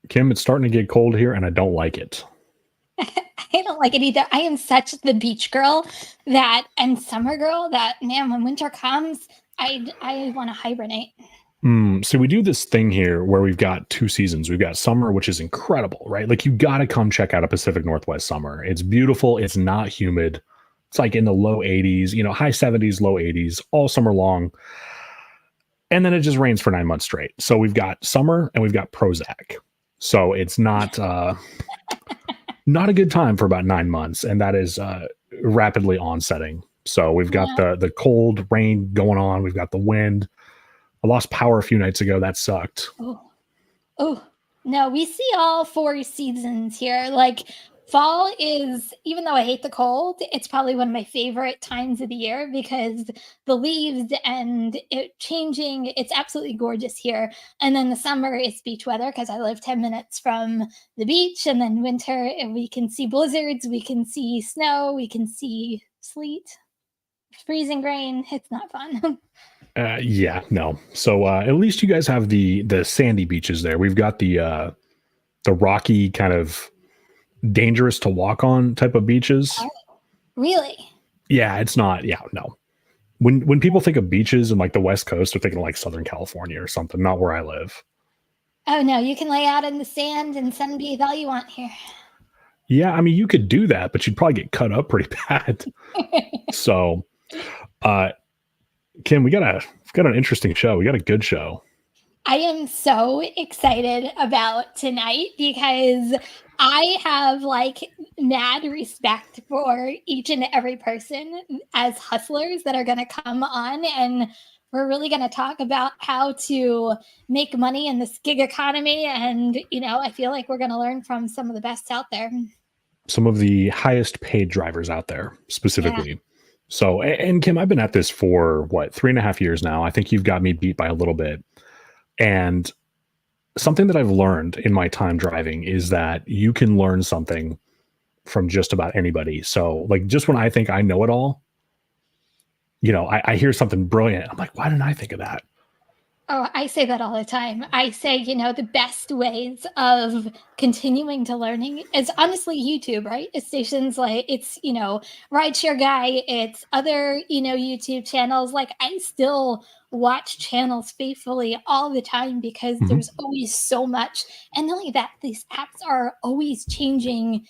Kim, it's starting to get cold here and I don't like it. I don't like it either. I am such the beach girl and summer girl that, man, when winter comes, I want to hibernate. So we do this thing here where we've got two seasons. We've got summer, which is incredible, right? Like you got to come check out a Pacific Northwest summer. It's beautiful. It's not humid. It's like in the low 80s, high 70s, low 80s all summer long. And then it just rains for 9 months straight. So we've got summer and we've got Prozac. So it's not a good time for about 9 months, and that is rapidly onsetting. So we've got Yeah. the cold rain going on. We've got the wind. I lost power a few nights ago. That sucked. Oh, oh, no, we see all four seasons here. Like fall is, even though I hate the cold, it's probably one of my favorite times of the year because the leaves and it changing, it's absolutely gorgeous here. And then the summer is beach weather because I live 10 minutes from the beach. And then winter, and we can see blizzards, we can see snow, we can see sleet, freezing rain. It's not fun. Yeah, no. So at least you guys have the sandy beaches there. We've got the rocky kind of dangerous to walk on type of beaches. Really? Yeah, it's not. Yeah, no. When people think of beaches in like the West Coast, they're thinking like Southern California or something. Not where I live. Oh no, you can lay out in the sand and sunbathe all you want here. Yeah, I mean you could do that, but you'd probably get cut up pretty bad. So, uh, Kim, we've got an interesting show. We got a good show. I am so excited about tonight because I have like mad respect for each and every person as hustlers that are going to come on, and we're really going to talk about how to make money in this gig economy. And, I feel like we're going to learn from some of the best out there. Some of the highest paid drivers out there, Yeah. specifically. So, and Kim, I've been at this for what 3.5 years now. I think you've got me beat by a little bit. And something that I've learned in my time driving is that you can learn something from just about anybody. So, like, just when I think I know it all, I hear something brilliant. I'm like, why didn't I think of that? Oh, I say that all the time. I say, the best ways of continuing to learning is honestly YouTube, right? It's stations like Rideshare Guy, it's other, YouTube channels. Like I still watch channels faithfully all the time because Mhm. there's always so much. And not only that, these apps are always changing.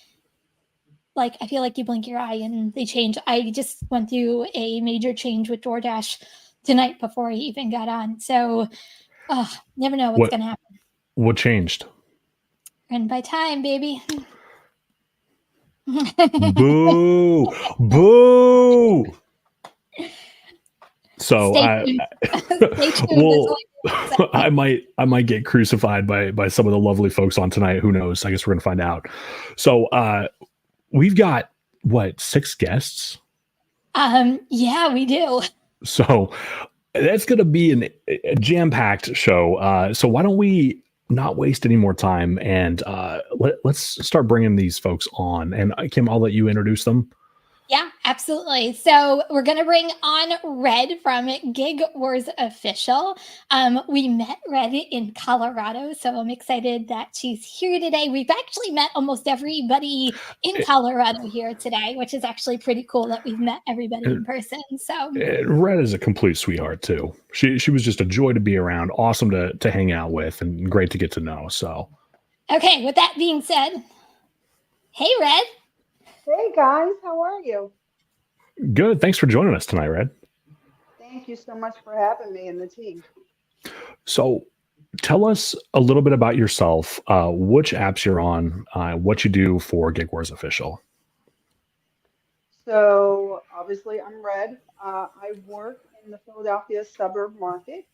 Like I feel like you blink your eye and they change. I just went through a major change with DoorDash tonight before I even got on. So never know what's What gonna happen. what changed? And by time, baby. Boo! Boo! So Stay I, tuned. Stay tuned. That's all well, I can say. I might get crucified by some of the lovely folks on tonight. Who knows? I guess we're gonna find out. So we've got what, 6 guests? Yeah, we do. So that's gonna be a jam-packed show. So why don't we not waste any more time and let's start bringing these folks on. And Kim, I'll let you introduce them. Yeah, absolutely. So we're gonna bring on Red from Gig Wars Official. We met Red in Colorado, so I'm excited that she's here today. We've actually met almost everybody in Colorado here today, which is actually pretty cool that we've met everybody in person. So Red is a complete sweetheart too. She was just a joy to be around, awesome to hang out with, and great to get to know. So okay, with that being said, hey Red. Hey guys, how are you? good. Thanks for joining us tonight, Red. Thank you so much for having me and the team. So tell us a little bit about yourself, which apps you're on, what you do for Gig Wars Official. So obviously I'm Red. I work in the Philadelphia suburb market.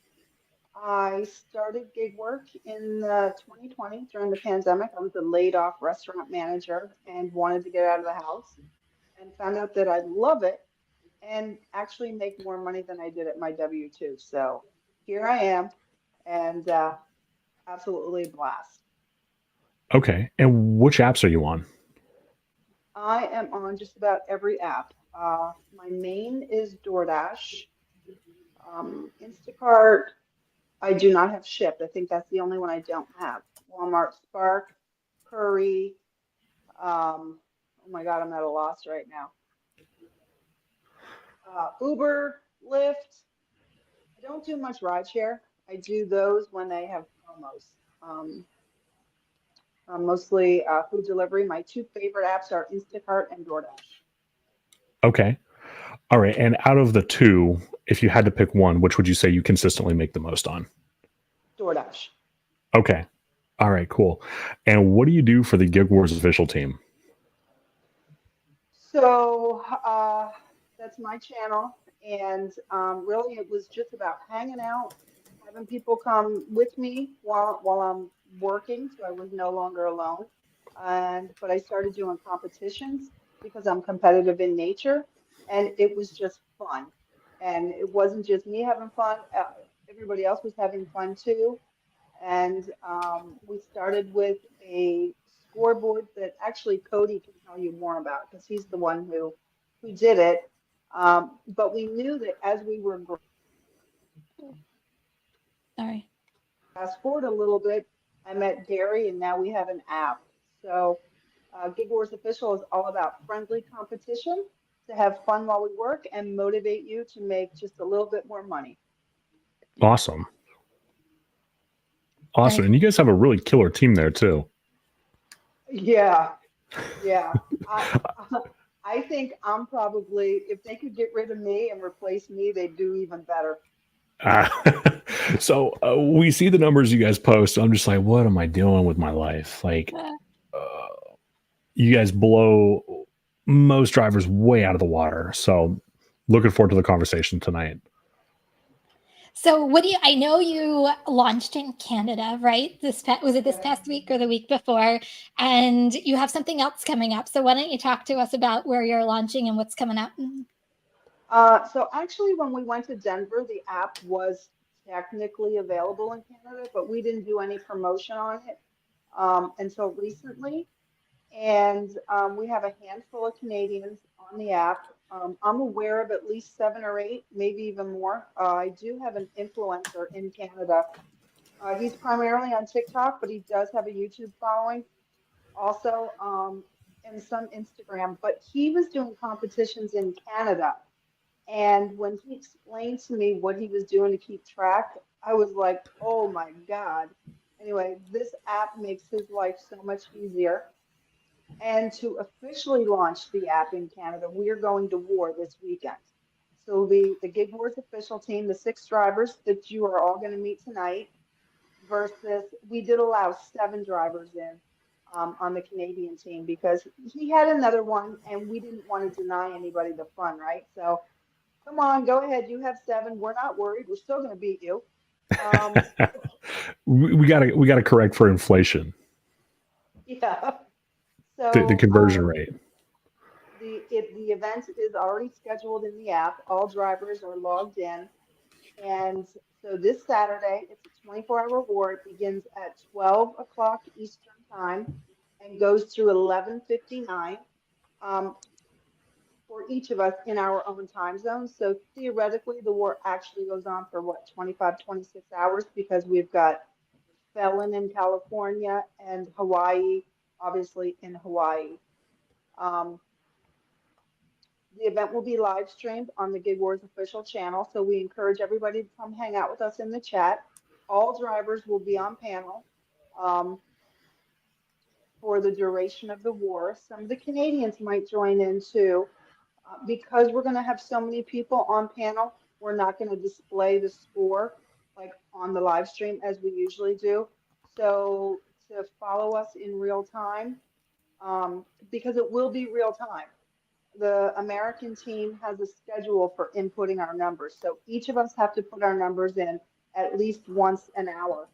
I started gig work in 2020 during the pandemic. I was a laid off restaurant manager and wanted to get out of the house and found out that I love it and actually make more money than I did at my W-2. So here I am and absolutely a blast. Okay, and which apps are you on? I am on just about every app. My main is DoorDash. Instacart, I do not have Shipt. I think that's the only one I don't have. Walmart Spark, Curry. Oh my God, I'm at a loss right now. Uber, Lyft. I don't do much rideshare. I do those when they have promos. Um, Mostly food delivery. My two favorite apps are Instacart and DoorDash. Okay. All right. And out of the two, if you had to pick one, which would you say you consistently make the most on? DoorDash. Okay. All right, cool. And what do you do for the Gig Wars official team? So that's my channel. And really, it was just about hanging out, having people come with me while I'm working, so I was no longer alone. But I started doing competitions because I'm competitive in nature, and it was just fun. And it wasn't just me having fun; everybody else was having fun too. And we started with a scoreboard that actually Cody can tell you more about because he's the one who did it. But we knew that as we were Sorry. fast forward a little bit, I met Gary, and now we have an app. So Gig Wars Official is all about friendly competition to have fun while we work and motivate you to make just a little bit more money. Awesome. Awesome. Right. And you guys have a really killer team there too. Yeah, yeah. I think I'm probably, if they could get rid of me and replace me, they'd do even better. Uh, so we see the numbers you guys post. I'm just like, what am I doing with my life? Like, you guys blow most drivers way out of the water. So looking forward to the conversation tonight. So I know you launched in Canada, right? Was it this past week or the week before? And you have something else coming up. So why don't you talk to us about where you're launching and what's coming up? So actually, when we went to Denver, the app was technically available in Canada, but we didn't do any promotion on it until recently. And we have a handful of Canadians on the app. I'm aware of at least 7 or 8, maybe even more. I do have an influencer in Canada. He's primarily on TikTok, but he does have a YouTube following also, and some Instagram. But he was doing competitions in Canada. And when he explained to me what he was doing to keep track, I was like, oh my God. Anyway, this app makes his life so much easier. And to officially launch the app in Canada, we are going to war this weekend. So the Gig Wars official team, the 6 drivers that you are all going to meet tonight, versus we did allow 7 drivers in on the Canadian team because he had another one and we didn't want to deny anybody the fun, right? So come on, go ahead. You have 7. We're not worried. We're still going to beat you. We gotta correct for inflation. Yeah. So The conversion rate. The event is already scheduled in the app. All drivers are logged in, and so this Saturday it's a 24-hour war. It begins at 12 o'clock Eastern time and goes through 11:59 for each of us in our own time zones. So theoretically, the war actually goes on for 25, 26 hours because we've got Felon in California and Hawaii, obviously in Hawaii. The event will be live streamed on the Gig Wars official channel, so we encourage everybody to come hang out with us in the chat. All drivers will be on panel for the duration of the war. Some of the Canadians might join in too. Because we're going to have so many people on panel, we're not going to display the score like on the live stream as we usually do. So to follow us in real time, because it will be real time. The American team has a schedule for inputting our numbers. So each of us have to put our numbers in at least once an hour.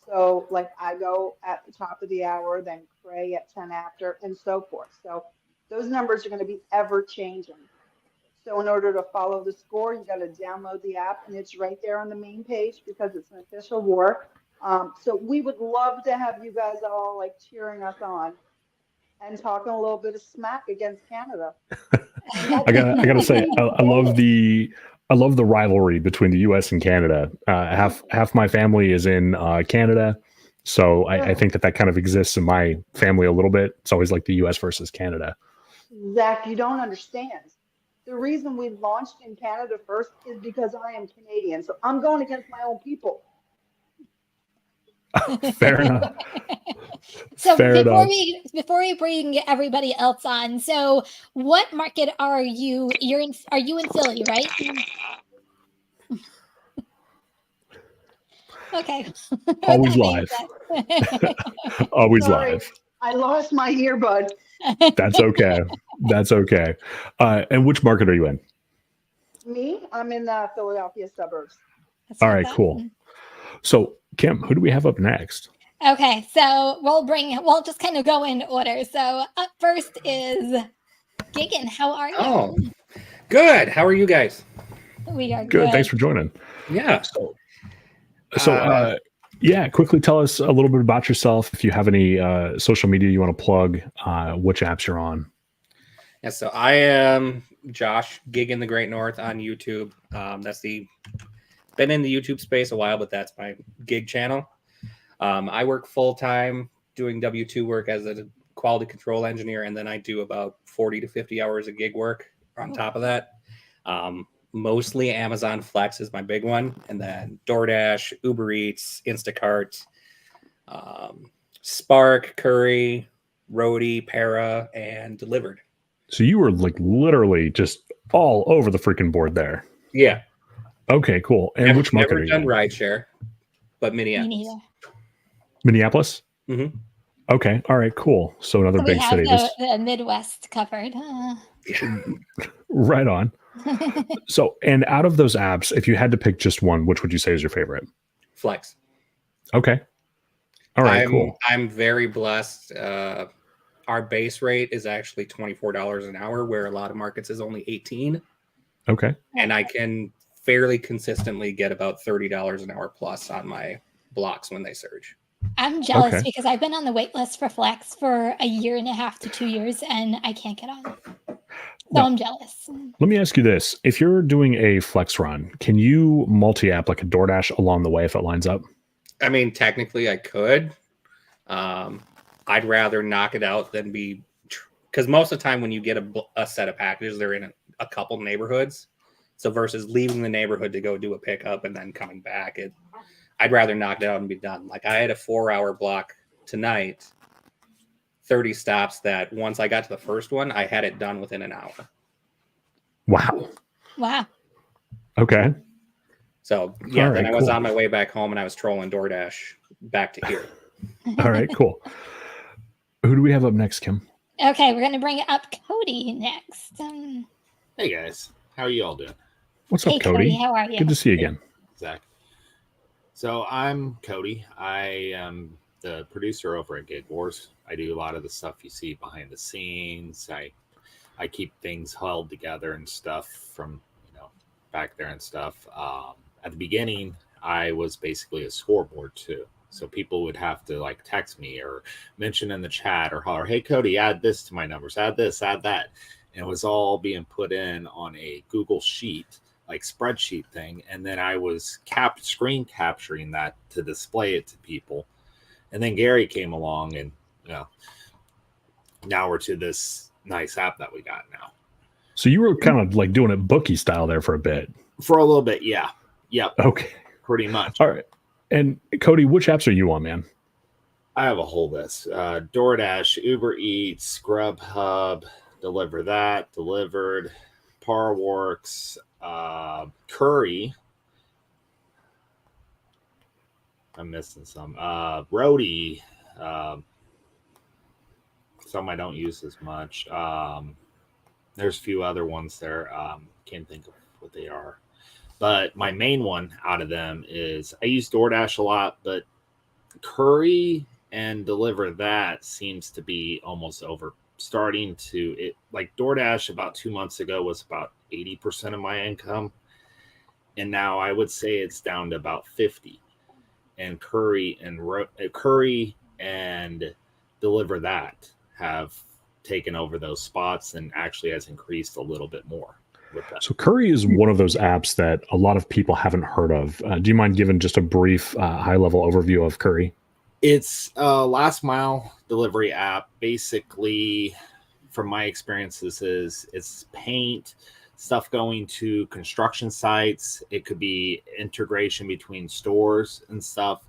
So like I go at the top of the hour, then Cray at 10 after, and so forth. So those numbers are going to be ever changing. So in order to follow the score, you got to download the app, and it's right there on the main page because it's an official war. So we would love to have you guys all like cheering us on and talking a little bit of smack against Canada. I gotta say, I love the rivalry between the U.S. and Canada. Half my family is in Canada, So I think that kind of exists in my family a little bit. It's always like the US versus Canada. Zach, you don't understand. The reason we launched in Canada first is because I am Canadian. So I'm going against my own people. Fair enough. So Fair before enough. we bring everybody else on, so what market are you? Are you in Philly, right? Okay. Always That being live. said. Always Sorry, live. I lost my earbud. That's okay. That's okay. And which market are you in? Me, I'm in the Philadelphia suburbs. That's All not right, bad. cool. So, Kim, who do we have up next? Okay, so we'll just kind of go in order. So up first is Gigan. How are you? Oh, good. How are you guys? We are Good. Thanks for joining. Yeah. Yeah, quickly tell us a little bit about yourself. If you have any social media you want to plug, which apps you're on. Yeah. So I am Josh, Gig in the Great North on YouTube. Been in the YouTube space a while, but that's my gig channel. I work full time doing W-2 work as a quality control engineer, and then I do about 40 to 50 hours of gig work on top of that. Mostly Amazon Flex is my big one, and then DoorDash, Uber Eats, Instacart, Spark, Curry, Roadie, Para, and Delivered. So you were like literally just all over the freaking board there. Yeah. Okay, cool. And which market never are you done in? rideshare, but Me Minneapolis. neither. Minneapolis? Mhm. Okay, all right, cool. So another So we big have city. the Midwest covered. Right on. So, and out of those apps, if you had to pick just one, which would you say is your favorite? Flex. Okay. All right, cool. I'm very blessed. Our base rate is actually $24 an hour, where a lot of markets is only 18. Okay. And I can fairly consistently get about $30 an hour plus on my blocks when they surge. I'm jealous Okay. because I've been on the wait list for Flex for 1.5 to 2 years and I can't get on. So No. I'm jealous. Let me ask you this. If you're doing a flex run, can you multi-app like a DoorDash along the way if it lines up? I mean, technically I could. I'd rather knock it out than because most of the time when you get a set of packages, they're in a couple neighborhoods. So versus leaving the neighborhood to go do a pickup and then coming back, I'd rather knock it out and be done. Like I had a 4-hour block tonight, 30 stops that once I got to the first one, I had it done within an hour. Wow. Wow. Okay. So yeah, All then right, I was cool. on my way back home and I was trolling DoorDash back to here. All right, cool. Who do we have up next, Kim? Okay, we're going to bring up Cody next. Hey guys, how are you all doing? What's Hey, up, Cody? How are you? Good to see you again. Zach. So I'm Cody. I am the producer over at Gig Wars. I do a lot of the stuff you see behind the scenes. I keep things held together and stuff from back there and stuff. At the beginning, I was basically a scoreboard too. So people would have to like text me or mention in the chat or holler, "Hey Cody, add this to my numbers, add this, add that." And it was all being put in on a Google sheet, like spreadsheet thing. And then I was screen capturing that to display it to people. And then Gary came along and now we're to this nice app that we got now. So you were kind of like doing it bookie style there for a bit. For a little bit, yeah. Yep. Okay. Pretty much. All right. And Cody, which apps are you on, man? I have a whole list. DoorDash, Uber Eats, Grubhub, Deliver That, Delivered, Parworks, Curry. I'm missing some. Roadie. Some I don't use as much. There's a few other ones there. Can't think of what they are. But my main one out of them is I use DoorDash a lot, but Curry and Deliver That seems to be almost over. Starting to it like DoorDash about 2 months ago was about 80% of my income, and now I would say it's down to about 50. And Curry and Deliver That have taken over those spots and actually has increased a little bit more with that. So Curry is one of those apps that a lot of people haven't heard of. Do you mind giving just a brief high-level overview of Curry? It's a last mile delivery app. Basically, from my experiences, is it's paint stuff going to construction sites. It could be integration between stores and stuff.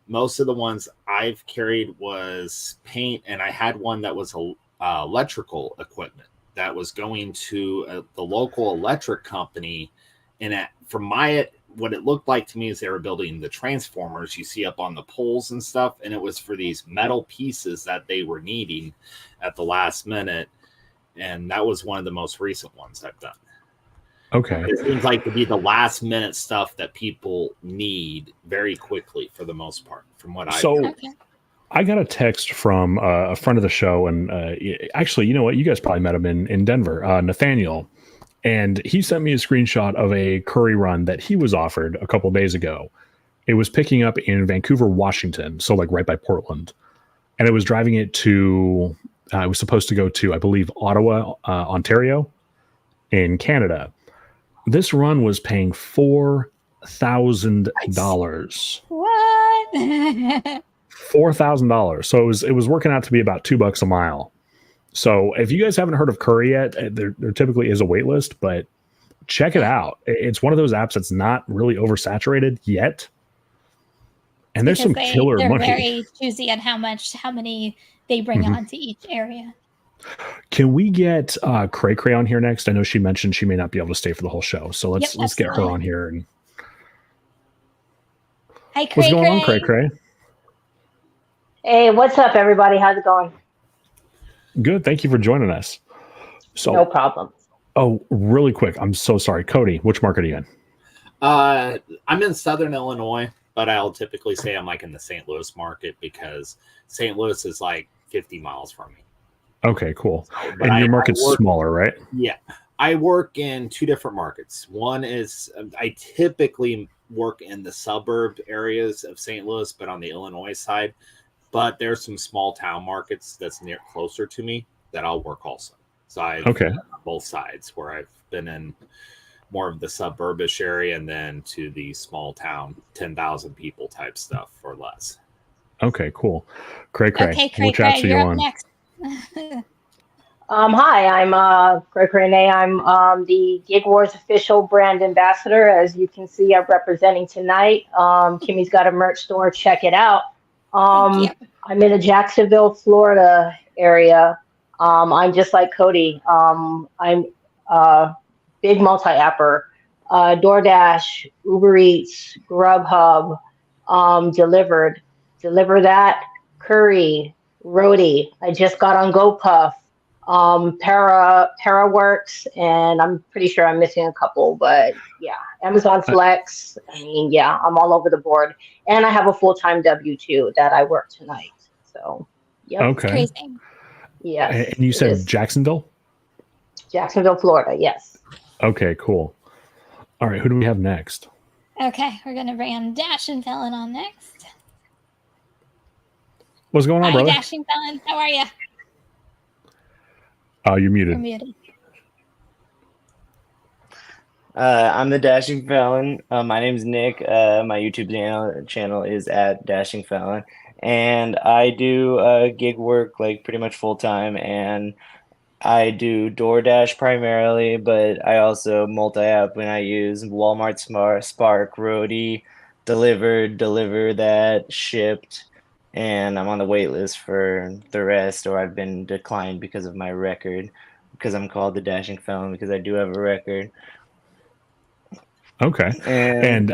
Most of the ones I've carried was paint, and I had one that was electrical equipment that was going to the local electric company. And from what it looked like to me is they were building the transformers you see up on the poles and stuff, and it was for these metal pieces that they were needing at the last minute. And that was one of the most recent ones I've done. Okay. It seems like to be the last minute stuff that people need very quickly for the most part, from what I Okay. I got a text from a friend of the show, and actually, you know what? You guys probably met him in Denver, Nathaniel, and he sent me a screenshot of a curry run that he was offered a couple days ago. It was picking up in Vancouver, Washington, so like right by Portland, and it was driving it to. It was supposed to go to, I believe, Ottawa, Ontario, in Canada. This run was paying $4,000. What? $4,000. So it was working out to be about $2 a mile. So if you guys haven't heard of Curry yet, there typically is a wait list, but check it out. It's one of those apps that's not really oversaturated yet. And there's some killer they're money. very choosy on how many they bring Mhm. onto each area. Can we get Cray Cray on here next? I know she mentioned she may not be able to stay for the whole show. So let's get her absolutely. on here. And Hi, Cray what's going on, Cray Cray. Cray? Hey, what's up, everybody? How's it going? Good. Thank you for joining us. So, No problem. oh, really quick. I'm so sorry. Cody, which market are you in? I'm in Southern Illinois, but I'll typically say I'm like in the St. Louis market because St. Louis is like 50 miles from me. Okay, cool. But And your market's smaller, right? Yeah. I work in two different markets. One is I typically work in the suburb areas of St. Louis, but on the Illinois side. But there's some small town markets that's near closer to me that I'll work also. So I've Okay. both sides where I've been in more of the suburbish area and then to the small town, 10,000 people type stuff or less. Okay, cool. Cray Cray. Okay, Cray Which Cray, apps are you you're up on? next. Hi, I'm Greg Renee. I'm the Gig Wars official brand ambassador. As you can see, I'm representing tonight. Kimmy's got a merch store. Check it out. Thank I'm in the Jacksonville, Florida area. I'm just like Cody. I'm a big multi-apper. DoorDash, Uber Eats, Grubhub, Deliver That, Curry, Roadie. I just got on GoPuff, ParaWorks, and I'm pretty sure I'm missing a couple, but yeah, Amazon Flex. I mean, yeah, I'm all over the board, and I have a full-time W-2 that I work tonight. So, yep, Okay. Crazy. yes. And you it said is. Jacksonville? Jacksonville, Florida. Yes. Okay, cool. All right, who do we have next? Okay, we're gonna bring on Dashing Felon on next. What's going on, Hi, brother? Dashing Felon. How are you? Oh, you're You're muted. muted. I'm the Dashing Felon. My name's Nick. My YouTube channel is at Dashing Felon, and I do gig work like pretty much full time, and I do DoorDash primarily, but I also multi-app when I use Walmart Spark, Roadie, Deliver That, Shipped, and I'm on the wait list for the rest, or I've been declined because of my record, because I'm called the Dashing Felon because I do have a record. Okay. And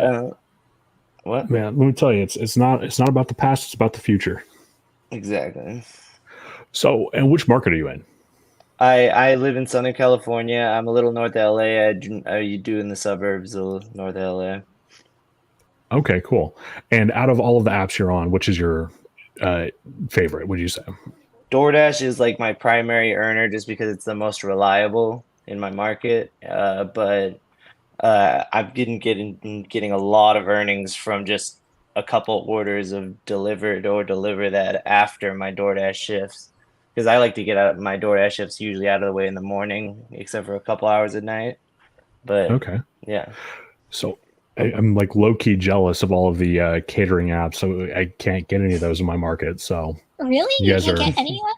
what? Man, let me tell you, it's not about the past, it's about the future. Exactly. So, and which market are you in? I live in Southern California. I'm a little north of LA. I do in the suburbs of north of LA. Okay, cool. And out of all of the apps you're on, which is your favorite, would you say? DoorDash is like my primary earner just because it's the most reliable in my market. But I've been getting a lot of earnings from just a couple orders of Deliver That after my DoorDash shifts. Because I like to get out my DoorDash shifts usually out of the way in the morning, except for a couple hours at night. But Okay. yeah. So, I'm like low key jealous of all of the catering apps, so I can't get any of those in my market. So Really? You You guys can't are- get anyone?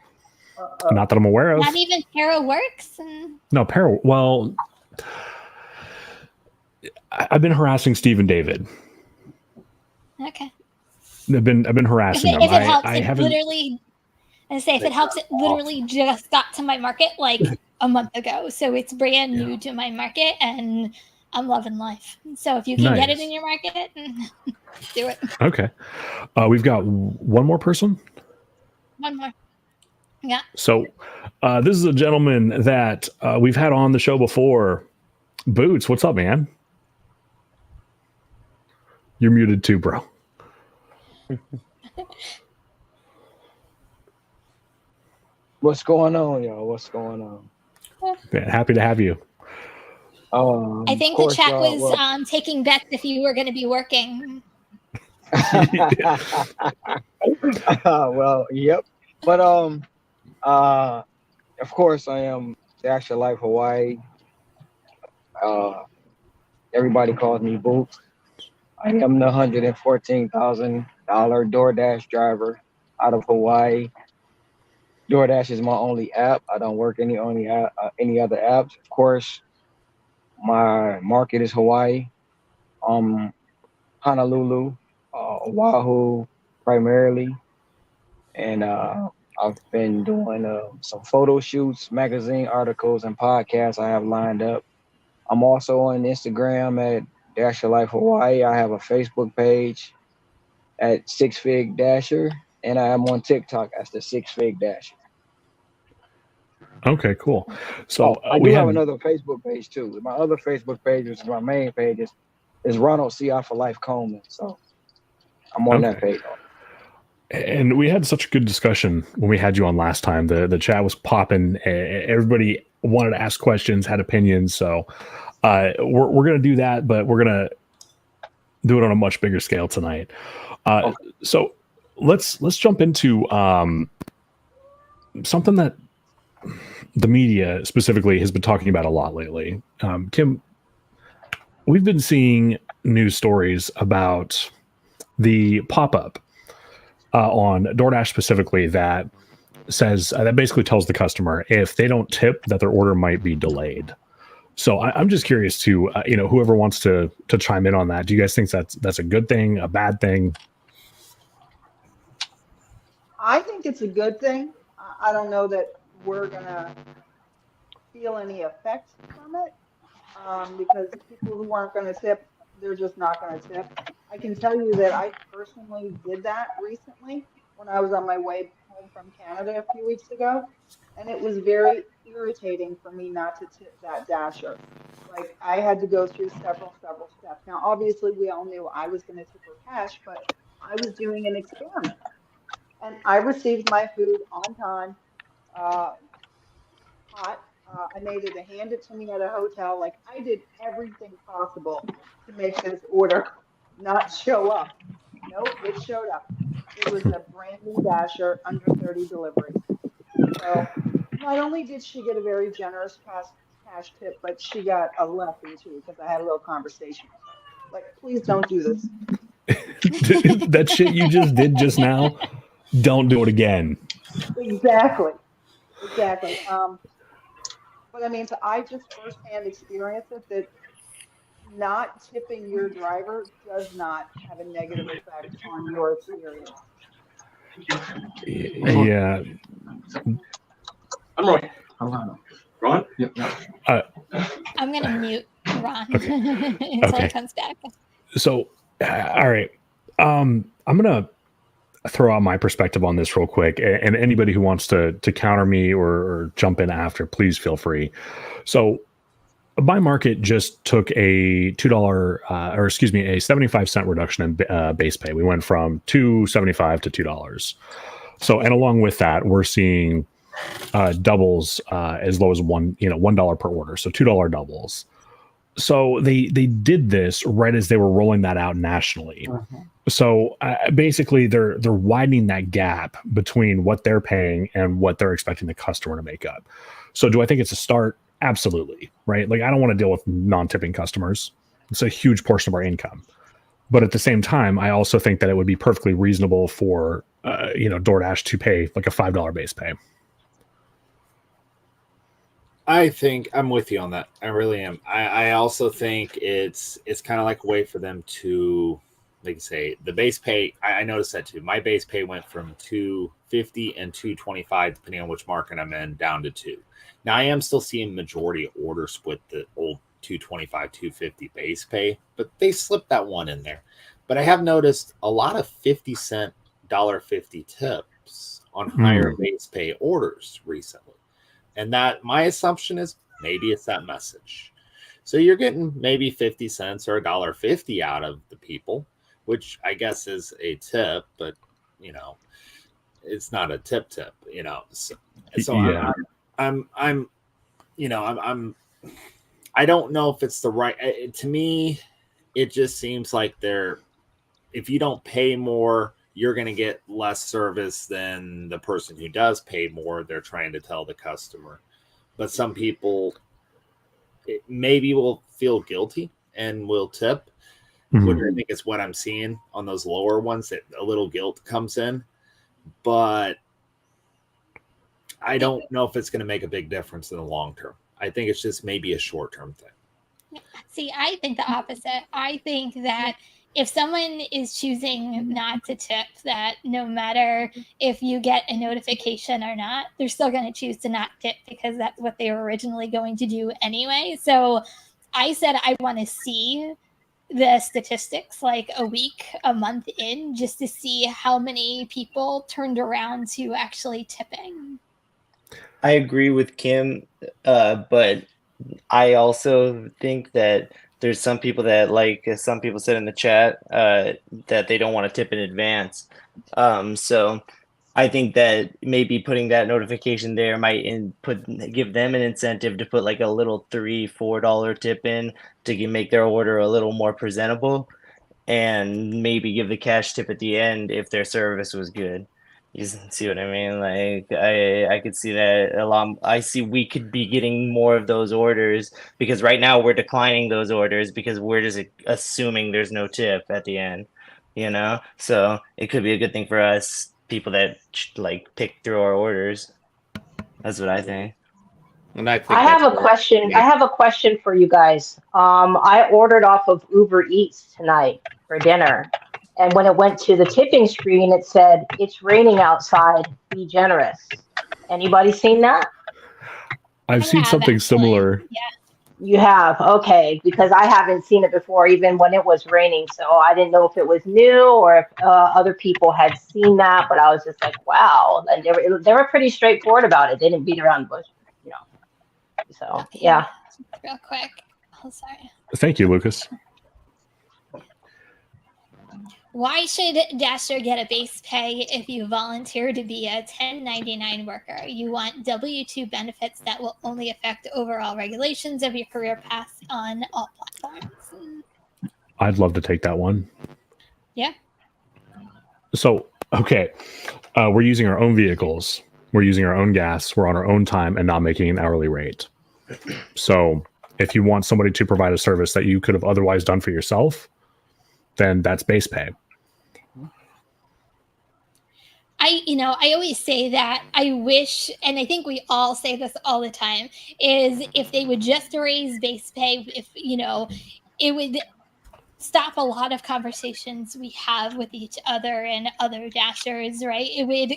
not that I'm aware of. Not even Para Works? And No, Peril. Well, I've been harassing Steve and David. okay. I've been If harassing it, them. if it helps, I it haven't. literally. I say if it helps, it literally just got to my market like a month ago, so it's brand new to my market, and I'm loving life. So if you can get it Nice. in your market, do it. Okay. We've got one more person. One more. Yeah. So this is a gentleman that we've had on the show before. Boots, what's up, man? You're muted too, bro. What's going on, y'all? What's going on? Man, happy to have you. I think of the course, chat y'all- was taking bets if you were going to be working. well, yep. But of course, I am Dash Your Life Hawaii. Everybody calls me Boots. I am the $114,000 DoorDash driver out of Hawaii. DoorDash is my only app. I don't work any other apps. Of course, my market is Hawaii, Honolulu, Oahu primarily, and I've been doing some photo shoots, magazine articles, and podcasts I have lined up. I'm also on Instagram at Dash Your Life Hawaii. I have a Facebook page at Six Fig Dasher, and I am on TikTok as the Six Fig Dasher. Okay, cool. So I we do have had another Facebook page too. My other Facebook page, which is my main page, is Ronald C. for Life Coleman. So I'm on that page. And we had such a good discussion when we had you on last time. The chat was popping. Everybody wanted to ask questions, had opinions. So we're going to do that, but we're going to do it on a much bigger scale tonight. So let's jump into something that the media specifically has been talking about a lot lately. Kim, we've been seeing news stories about the pop-up on DoorDash specifically that says that basically tells the customer if they don't tip that their order might be delayed. So I'm just curious to whoever wants to chime in on that. Do you guys think that's a good thing, a bad thing? I think it's a good thing. I don't know that we're gonna feel any effect from it because people who aren't gonna tip, they're just not gonna tip. I can tell you that I personally did that recently when I was on my way home from Canada a few weeks ago, and it was very irritating for me not to tip that dasher. Like I had to go through several steps. Now, obviously, we all knew I was going to tip her cash, but I was doing an experiment, and I received my food on time, hot. I made her to hand it to me at a hotel. Like I did everything possible to make this order not show up. Nope, it showed up. It was a brand new dasher, under 30 deliveries. So not only did she get a very generous cash tip, but she got a lefty too, because I had a little conversation with her. Like, please don't do this. That shit you just did just now, don't do it again. Exactly. But I mean, so I just firsthand experienced it that not tipping your driver does not have a negative effect on your experience. Yeah. I'm Ron. Ron? Yep. I'm going to mute Ron Okay. until Okay. he comes back. So, all right. I'm gonna throw out my perspective on this real quick, and anybody who wants to counter me or jump in after, please feel free. So, my market just took a a 75-cent reduction in base pay. We went from $2.75 to $2. So, and along with that, we're seeing doubles as low as $1 per order. So $2 doubles. So they did this right as they were rolling that out nationally. So basically, they're widening that gap between what they're paying and what they're expecting the customer to make up. So do I think it's a start? Absolutely, right? Like I don't want to deal with non-tipping customers. It's a huge portion of our income. But at the same time, I also think that it would be perfectly reasonable for DoorDash to pay like a $5 base pay. I think I'm with you on that. I really am. I also think it's kind of like a way for them to, like you say, the base pay. I noticed that too. My base pay went from $250 and $225, depending on which market I'm in, down to $2. Now I am still seeing majority order split the old $225, $250 base pay, but they slipped that one in there. But I have noticed a lot of 50-cent, $1.50 tips on higher base pay orders recently. And that my assumption is maybe it's that message. So you're getting maybe 50 cents or $1.50 out of the people, which I guess is a tip, but it's not a tip, So Yeah. I'm I don't know if it's the right, to me, it just seems like if you don't pay more, you're going to get less service than the person who does pay more. They're trying to tell the customer. But some people maybe will feel guilty and will tip, which I think is what I'm seeing on those lower ones, that a little guilt comes in. But I don't know if it's going to make a big difference in the long term. I think it's just maybe a short-term thing. See, I think the opposite. I think that if someone is choosing not to tip, that no matter if you get a notification or not, they're still going to choose to not tip because that's what they were originally going to do anyway. So I said I want to see the statistics like a week, a month in, just to see how many people turned around to actually tipping. I agree with Kim, but I also think that there's some people that, like some people said in the chat, that they don't want to tip in advance. So I think that maybe putting that notification there might give them an incentive to put like a little $3-4 tip in to make their order a little more presentable, and maybe give the cash tip at the end if their service was good. You see what I mean? Like I could see that a lot. I see we could be getting more of those orders because right now we're declining those orders because we're just assuming there's no tip at the end, So it could be a good thing for us, people that like pick through our orders. That's what I think. And I have a question. I have a question for you guys. I ordered off of Uber Eats tonight for dinner. And when it went to the tipping screen, it said, "It's raining outside. Be generous." Anybody seen that? I've seen something similar. Yeah. You have? Okay. Because I haven't seen it before, even when it was raining. So I didn't know if it was new or if other people had seen that. But I was just like, wow. And they were pretty straightforward about it. They didn't beat around the bush, So, yeah. Real quick. Oh, sorry. Thank you, Lucas. Why should Dasher get a base pay if you volunteer to be a 1099 worker? You want W-2 benefits that will only affect overall regulations of your career path on all platforms. I'd love to take that one. Yeah. So, okay. We're using our own vehicles. We're using our own gas. We're on our own time and not making an hourly rate. So if you want somebody to provide a service that you could have otherwise done for yourself, then that's base pay. I always say that I wish, and I think we all say this all the time, is if they would just raise base pay, if, it would stop a lot of conversations we have with each other and other Dashers, right? It would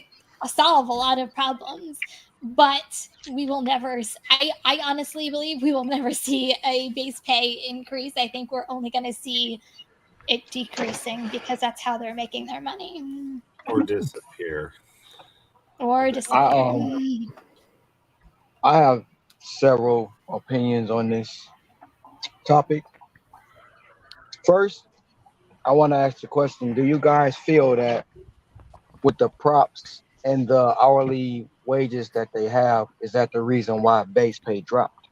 solve a lot of problems, but we will never, I honestly believe we will never see a base pay increase. I think we're only going to see it decreasing because that's how they're making their money. Or disappear. I have several opinions on this topic. First, I want to ask the question, do you guys feel that with the props and the hourly wages that they have, is that the reason why base pay dropped?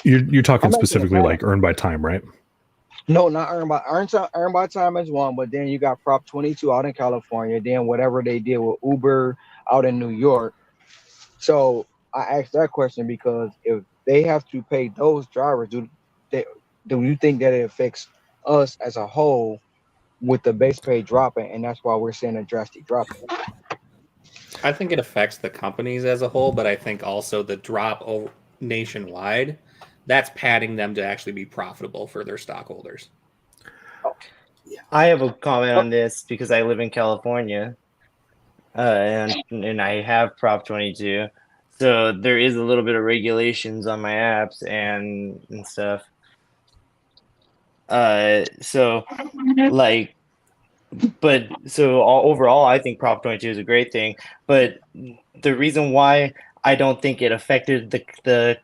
You're talking specifically like earned by time, right? No, not earned by time is one, but then you got Prop 22 out in California, then whatever they did with Uber out in New York. So I asked that question because if they have to pay those drivers. Do you think that it affects us as a whole with the base pay dropping, and that's why we're seeing a drastic drop? I think it affects the companies as a whole, but I think also the drop nationwide, that's padding them to actually be profitable for their stockholders. I have a comment on this because I live in California, and I have Prop 22, so there is a little bit of regulations on my apps and stuff. So like, but so overall, I think Prop 22 is a great thing. But the reason why I don't think it affected the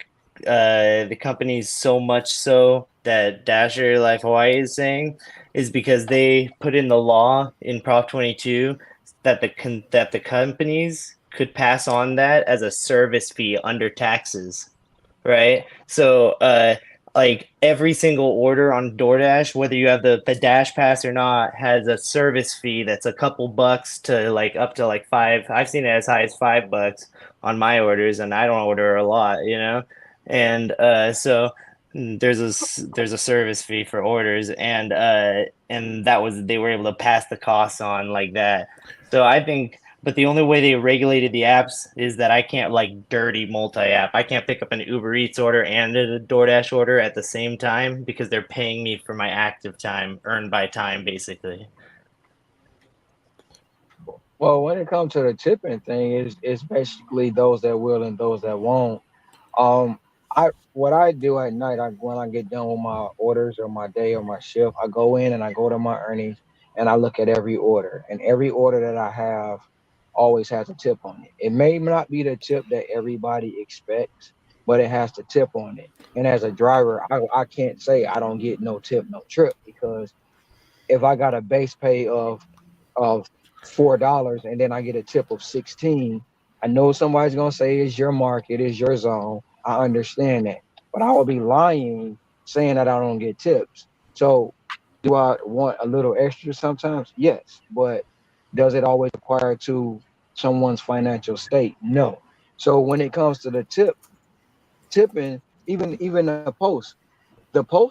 companies so much so that Dasher Life Hawaii is saying is because they put in the law in Prop 22 that the companies could pass on that as a service fee under taxes, right? So like every single order on DoorDash, whether you have the Dash Pass or not, has a service fee that's a couple bucks to like up to like $5. I've seen it as high as $5 on my orders, and I don't order a lot, you know. And so there's a service fee for orders, and they were able to pass the costs on like that. So I think. But the only way they regulated the apps is that I can't like dirty multi-app. I can't pick up an Uber Eats order and a DoorDash order at the same time because they're paying me for my active time, earned by time, basically. Well, when it comes to the tipping thing, it's basically those that will and those that won't. What I do at night, when I get done with my orders or my day or my shift, I go in and I go to my earnings and I look at every order, and every order that I have always has a tip on it. It may not be the tip that everybody expects, but it has the tip on it. And as a driver, I can't say I don't get no tip, no trip, because if I got a base pay of $4 and then I get a tip of 16, I know somebody's gonna say it's your market, it's your zone. I understand that, but I will be lying saying that I don't get tips. So do I want a little extra sometimes? Yes, but does it always require to someone's financial state? No. So when it comes to the tipping, even the Post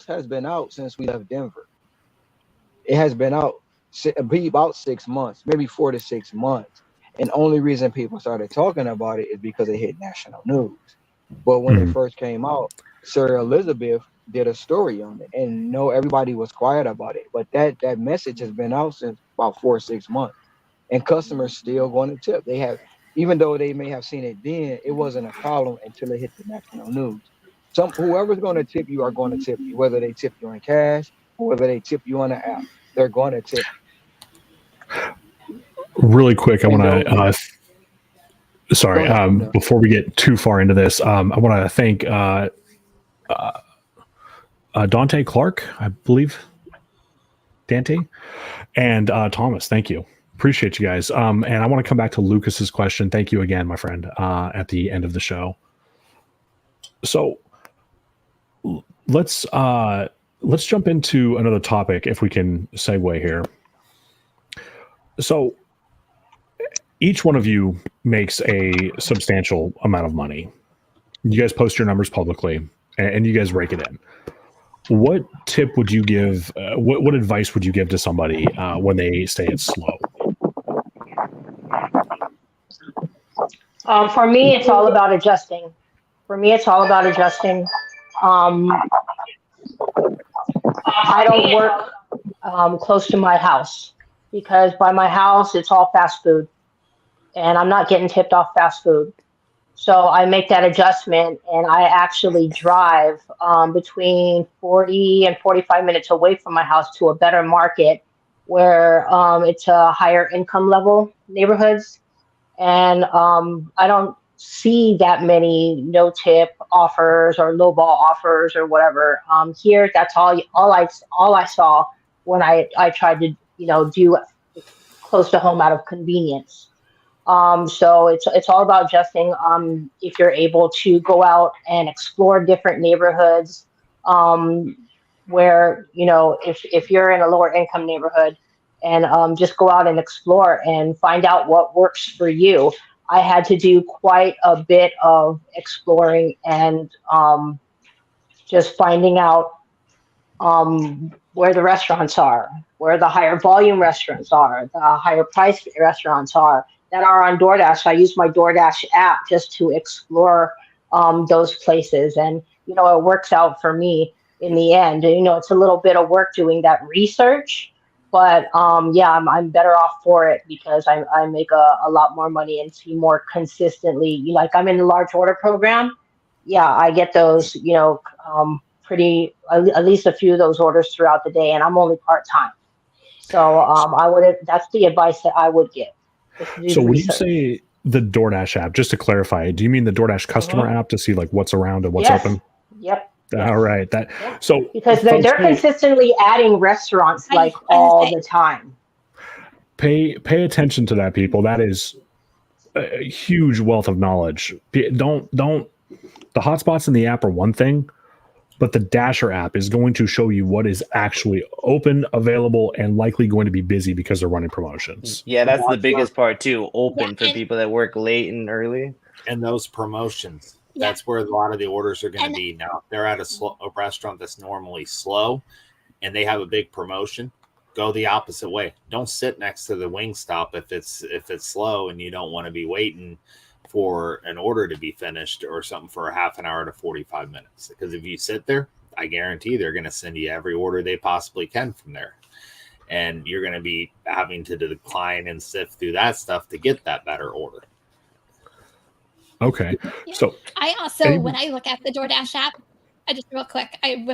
has been out since we left Denver. It has been out about 6 months, maybe 4 to 6 months. And only reason people started talking about it is because it hit national news. But when it first came out, Sarah Elizabeth did a story on it, and everybody was quiet about it. But that message has been out since about 4 or 6 months. And customers still going to tip. They have, even though they may have seen it then, it wasn't a problem until it hit the national news. Whoever's going to tip you are going to tip you, whether they tip you in cash or whether they tip you on the app. They're going to tip you. Really quick, I want to. Sorry, before we get too far into this, I want to thank Dante Clark, I believe, Dante, and Thomas. Thank you. Appreciate you guys. And I want to come back to Lucas's question. Thank you again, my friend, at the end of the show. So let's jump into another topic if we can segue here. So each one of you makes a substantial amount of money. You guys post your numbers publicly and you guys rake it in. What tip would you give? What advice would you give to somebody when they say it's slow? For me, it's all about adjusting. I don't work close to my house because by my house, it's all fast food. And I'm not getting tipped off fast food. So I make that adjustment and I actually drive between 40 and 45 minutes away from my house to a better market where it's a higher income level neighborhoods. And I don't see that many no tip offers or lowball offers or whatever. Here, that's all I saw when I tried to, do close to home out of convenience. So it's all about adjusting. If you're able to go out and explore different neighborhoods, where, if you're in a lower income neighborhood and just go out and explore and find out what works for you. I had to do quite a bit of exploring and just finding out where the restaurants are, where the higher volume restaurants are, the higher price restaurants are that are on DoorDash. I use my DoorDash app just to explore those places. And, you know, it works out for me in the end. You know, it's a little bit of work doing that research, but yeah, I'm better off for it because I make a lot more money and see more consistently. Like I'm in the large order program. Yeah, I get those, you know, pretty, at least a few of those orders throughout the day, and I'm only part-time. So that's the advice that I would give. So when you say the DoorDash app, just to clarify, do you mean the DoorDash customer app to see like what's around and what's open? Yep. All right. So because they're consistently adding restaurants like all the time. Pay attention to that, people. That is a huge wealth of knowledge. Don't the hotspots in the app are one thing, but the Dasher app is going to show you what is actually open, available, and likely going to be busy because they're running promotions. Yeah, that's the biggest part too. Open for people that work late and early. And those promotions. That's where a lot of the orders are going to be. Now, if they're at a restaurant that's normally slow and they have a big promotion, go the opposite way. Don't sit next to the Wingstop if it's slow and you don't want to be waiting for an order to be finished or something for a half an hour to 45 minutes. Because if you sit there, I guarantee they're going to send you every order they possibly can from there. And you're going to be having to decline and sift through that stuff to get that better order. Okay. Yeah. So I also, when I look at the DoorDash app,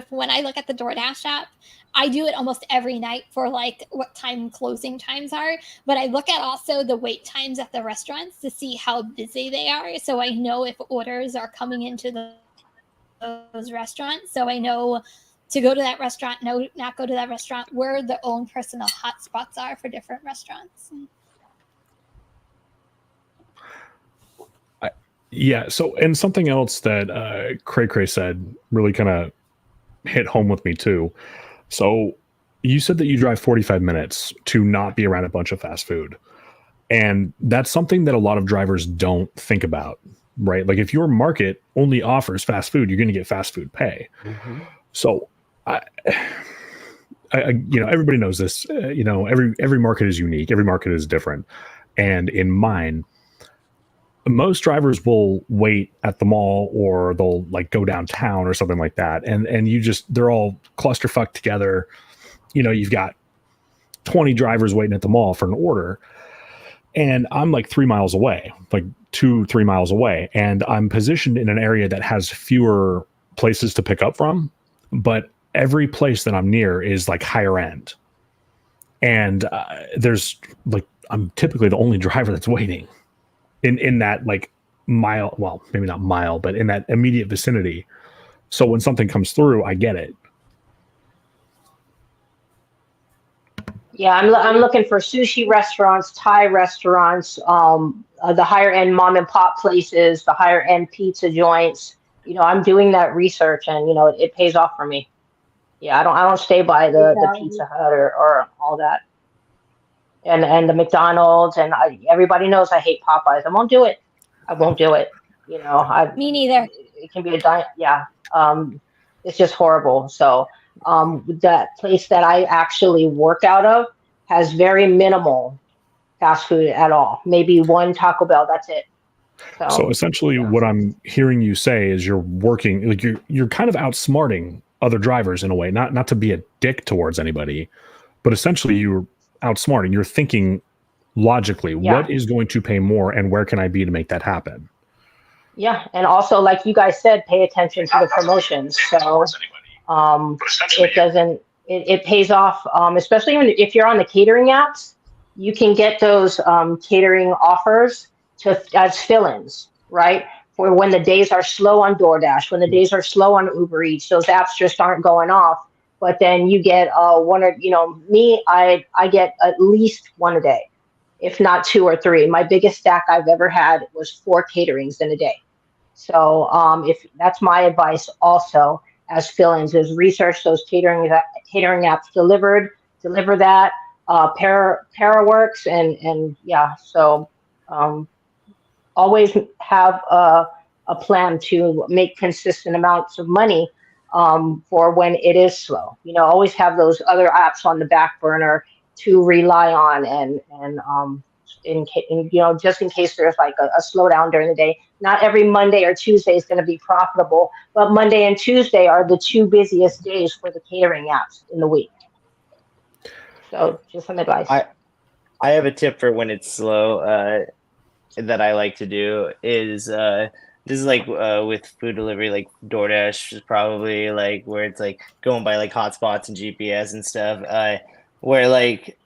when I look at the DoorDash app, I do it almost every night for like what time closing times are. But I look at also the wait times at the restaurants to see how busy they are. So I know if orders are coming into those restaurants. So I know to go to that restaurant, not go to that restaurant, where the own personal hotspots are for different restaurants. Yeah. So, and something else that Cray said really kind of hit home with me too. So you said that you drive 45 minutes to not be around a bunch of fast food. And that's something that a lot of drivers don't think about, right? Like if your market only offers fast food, you're going to get fast food pay. Mm-hmm. So I everybody knows this, every market is unique. Every market is different. And in mine, most drivers will wait at the mall or they'll like go downtown or something like that. And they're all clusterfucked together. You know, you've got 20 drivers waiting at the mall for an order. And I'm like 3 miles away, like 2-3 miles away. And I'm positioned in an area that has fewer places to pick up from. But every place that I'm near is like higher end. And there's like, I'm typically the only driver that's waiting in that like mile, well, maybe not mile, but in that immediate vicinity. So when something comes through, I get it. Yeah, I'm looking for sushi restaurants, Thai restaurants, the higher end mom and pop places, the higher end pizza joints. You know, I'm doing that research, and you know, it pays off for me. Yeah, I don't stay by the Pizza Hut or all that. And the McDonald's, and everybody knows I hate Popeyes. I won't do it. You know, Me neither. It can be a diet. Yeah. It's just horrible. So that place that I actually work out of has very minimal fast food at all. Maybe one Taco Bell. That's it. So essentially what I'm hearing you say is you're working, like you're kind of outsmarting other drivers in a way, not to be a dick towards anybody, but essentially you're outsmarting. You're thinking logically, what is going to pay more and where can I be to make that happen? Yeah. And also, like you guys said, pay attention to the promotions. So it pays off, especially if you're on the catering apps. You can get those catering offers as fill-ins, right? For when the days are slow on DoorDash, when the days are slow on Uber Eats, those apps just aren't going off. But then you get one, or me, I get at least one a day, if not 2 or 3. My biggest stack I've ever had was 4 caterings in a day. So if that's my advice also as fill-ins, is research those catering apps, deliver that, Paraworks, and yeah. So always have a plan to make consistent amounts of money for when it is slow. Always have those other apps on the back burner to rely on, and just in case there's like a slowdown during the day. Not every Monday or Tuesday is going to be profitable, but Monday and Tuesday are the two busiest days for the catering apps in the week. So just some advice. I have a tip for when it's slow that I like to do is this is like with food delivery, like DoorDash is probably like where it's like going by like hotspots and GPS and stuff. Where like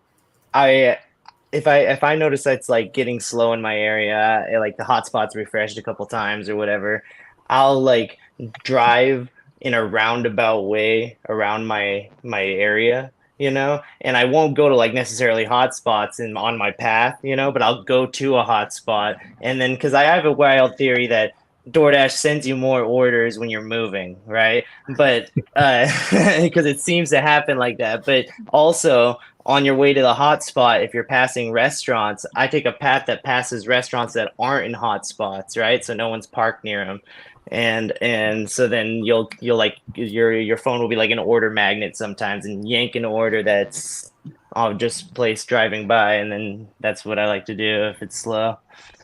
if I notice that's like getting slow in my area, like the hotspots refreshed a couple times or whatever, I'll like drive in a roundabout way around my area, and I won't go to like necessarily hotspots on my path, but I'll go to a hotspot, and then because I have a wild theory that DoorDash sends you more orders when you're moving, right? But because it seems to happen like that. But also on your way to the hotspot, if you're passing restaurants, I take a path that passes restaurants that aren't in hotspots, right? So no one's parked near them. And so then you'll like your phone will be like an order magnet sometimes and yank an order that's just placed driving by, and then that's what I like to do if it's slow.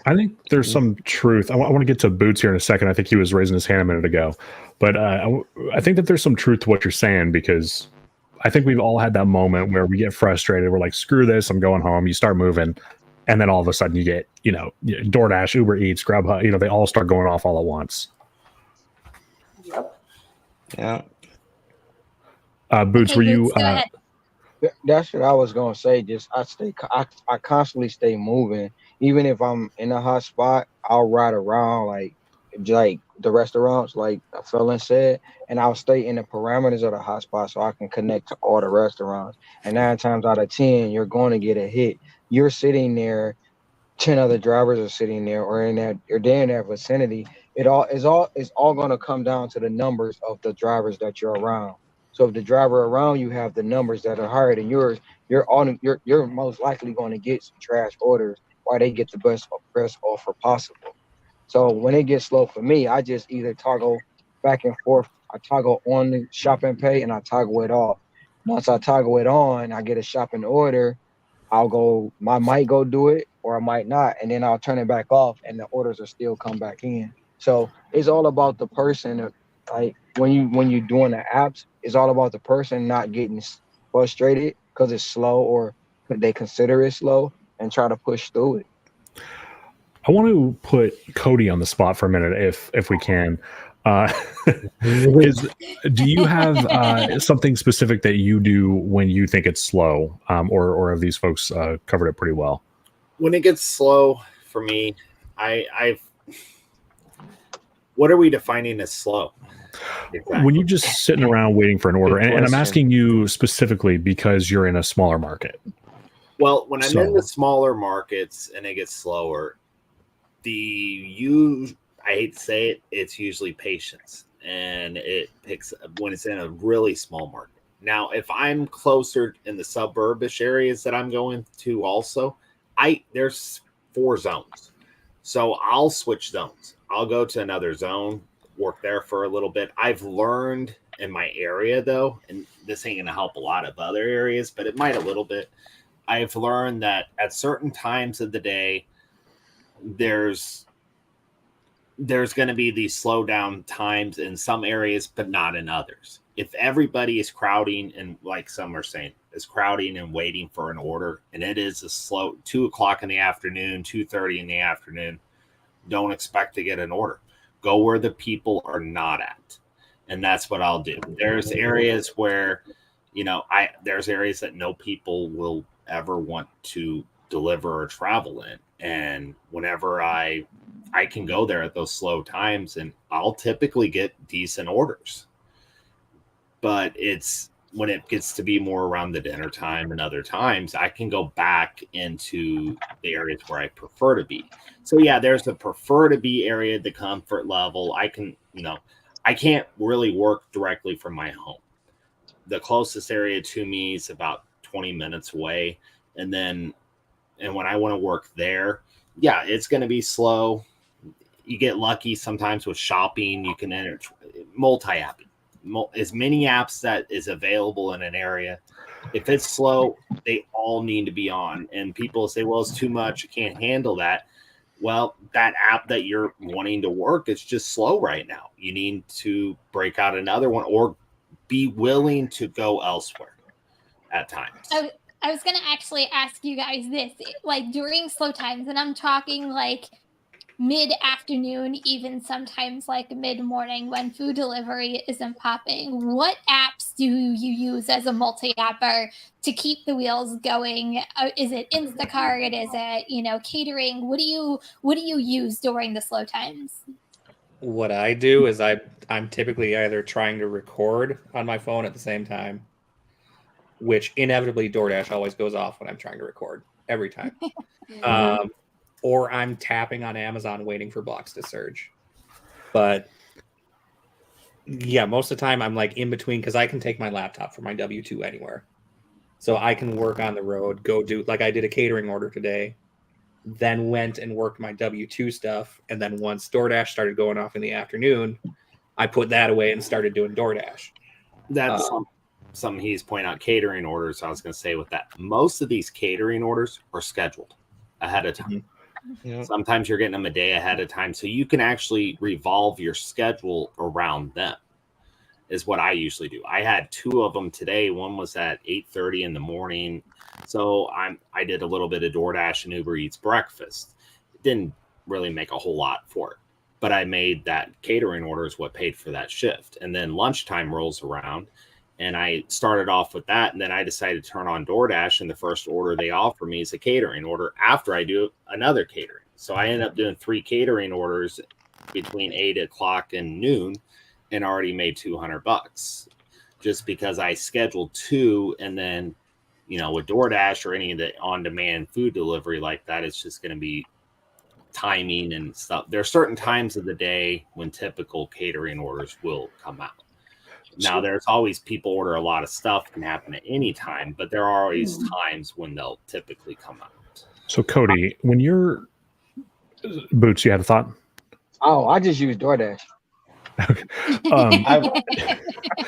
I think there's some truth. I want to get to Boots here in a second. I think he was raising his hand a minute ago, but I think that there's some truth to what you're saying, because I think we've all had that moment where we get frustrated. We're like, screw this, I'm going home. You start moving, and then all of a sudden you get, DoorDash, Uber Eats, Grubhub, they all start going off all at once. Yep. Yeah. Boots, Okay, were you? Boots, go ahead. That's what I was gonna say. Just I constantly stay moving. Even if I'm in a hot spot, I'll ride around like the restaurants, like Felon said, and I'll stay in the parameters of the hot spot so I can connect to all the restaurants. And 9 times out of 10, you're going to get a hit. You're sitting there, 10 other drivers are sitting there, or in that vicinity. It's all going to come down to the numbers of the drivers that you're around. So if the driver around you have the numbers that are higher than yours, you're most likely going to get some trash orders while they get the best offer possible. So when it gets slow for me, I just either toggle back and forth. I toggle on the shop and pay, and I toggle it off. Once I toggle it on, I get a shopping order. I might go do it, or I might not, and then I'll turn it back off, and the orders will still come back in. So it's all about the person. Like when you're doing the apps, it's all about the person not getting frustrated because it's slow or they consider it slow and try to push through it. I want to put Cody on the spot for a minute, if we can. Do you have something specific that you do when you think it's slow, or have these folks covered it pretty well? When it gets slow for me, I've what are we defining as slow? Exactly. When you're just sitting around waiting for an order, and I'm asking you specifically because you're in a smaller market. Well, when I'm in the smaller markets and it gets slower, I hate to say it, it's usually patience, and it picks up when it's in a really small market. Now, if I'm closer in the suburbish areas that I'm going to also, there's 4 zones. So I'll switch zones. I'll go to another zone, work there for a little bit. I've learned in my area, though, and this ain't going to help a lot of other areas, but it might a little bit. I've learned that at certain times of the day, there's going to be these slow down times in some areas, but not in others. If everybody is crowding, and like some are saying, is crowding and waiting for an order, and it is a slow 2:00 in the afternoon, 2:30 in the afternoon, don't expect to get an order. Go where the people are not at. And that's what I'll do. There's areas where, there's areas that no people will ever want to deliver or travel in. And whenever I can go there at those slow times, and I'll typically get decent orders. But it's when it gets to be more around the dinner time and other times, I can go back into the areas where I prefer to be. So yeah, there's a prefer to be area, the comfort level. I can't really work directly from my home. The closest area to me is about 20 minutes away. And when I want to work there, yeah, it's going to be slow. you get lucky sometimes with shopping. You can enter multi-app, as many apps that is available in an area. If it's slow, they all need to be on. And people say, well, it's too much. You can't handle that. Well, that app that you're wanting to work is just slow right now. You need to break out another one or be willing to go elsewhere at times. I was going to actually ask you guys this, like during slow times, and I'm talking like mid-afternoon, even sometimes like mid-morning when food delivery isn't popping, what apps do you use as a multi-apper to keep the wheels going? Is it Instacart? Is it, catering? What do you use during the slow times? What I do is I'm typically either trying to record on my phone at the same time, which inevitably DoorDash always goes off when I'm trying to record every time. Or I'm tapping on Amazon waiting for blocks to surge. But yeah, most of the time I'm like in between because I can take my laptop from my W-2 anywhere. So I can work on the road, go do, like I did a catering order today, then went and worked my W-2 stuff. And then once DoorDash started going off in the afternoon, I put that away and started doing DoorDash. That's something he's pointing out, catering orders. I was going to say with that, most of these catering orders are scheduled ahead of time. Yeah. Sometimes you're getting them a day ahead of time. So you can actually revolve your schedule around them is what I usually do. I had 2 of them today. One was at 8:30 in the morning. So I did a little bit of DoorDash and Uber Eats breakfast. It didn't really make a whole lot for it, but I made that catering order is what paid for that shift. And then lunchtime rolls around and I started off with that. And then I decided to turn on DoorDash, and the first order they offer me is a catering order after I do another catering. So I ended up doing 3 catering orders between 8 o'clock and noon and already made $200 just because I scheduled 2. And then, with DoorDash or any of the on-demand food delivery like that, it's just going to be timing and stuff. There are certain times of the day when typical catering orders will come out. Now, there's always people order a lot of stuff, can happen at any time, but there are always times when they'll typically come out. So, Cody, when you're Boots, you had a thought? Oh, I just use DoorDash.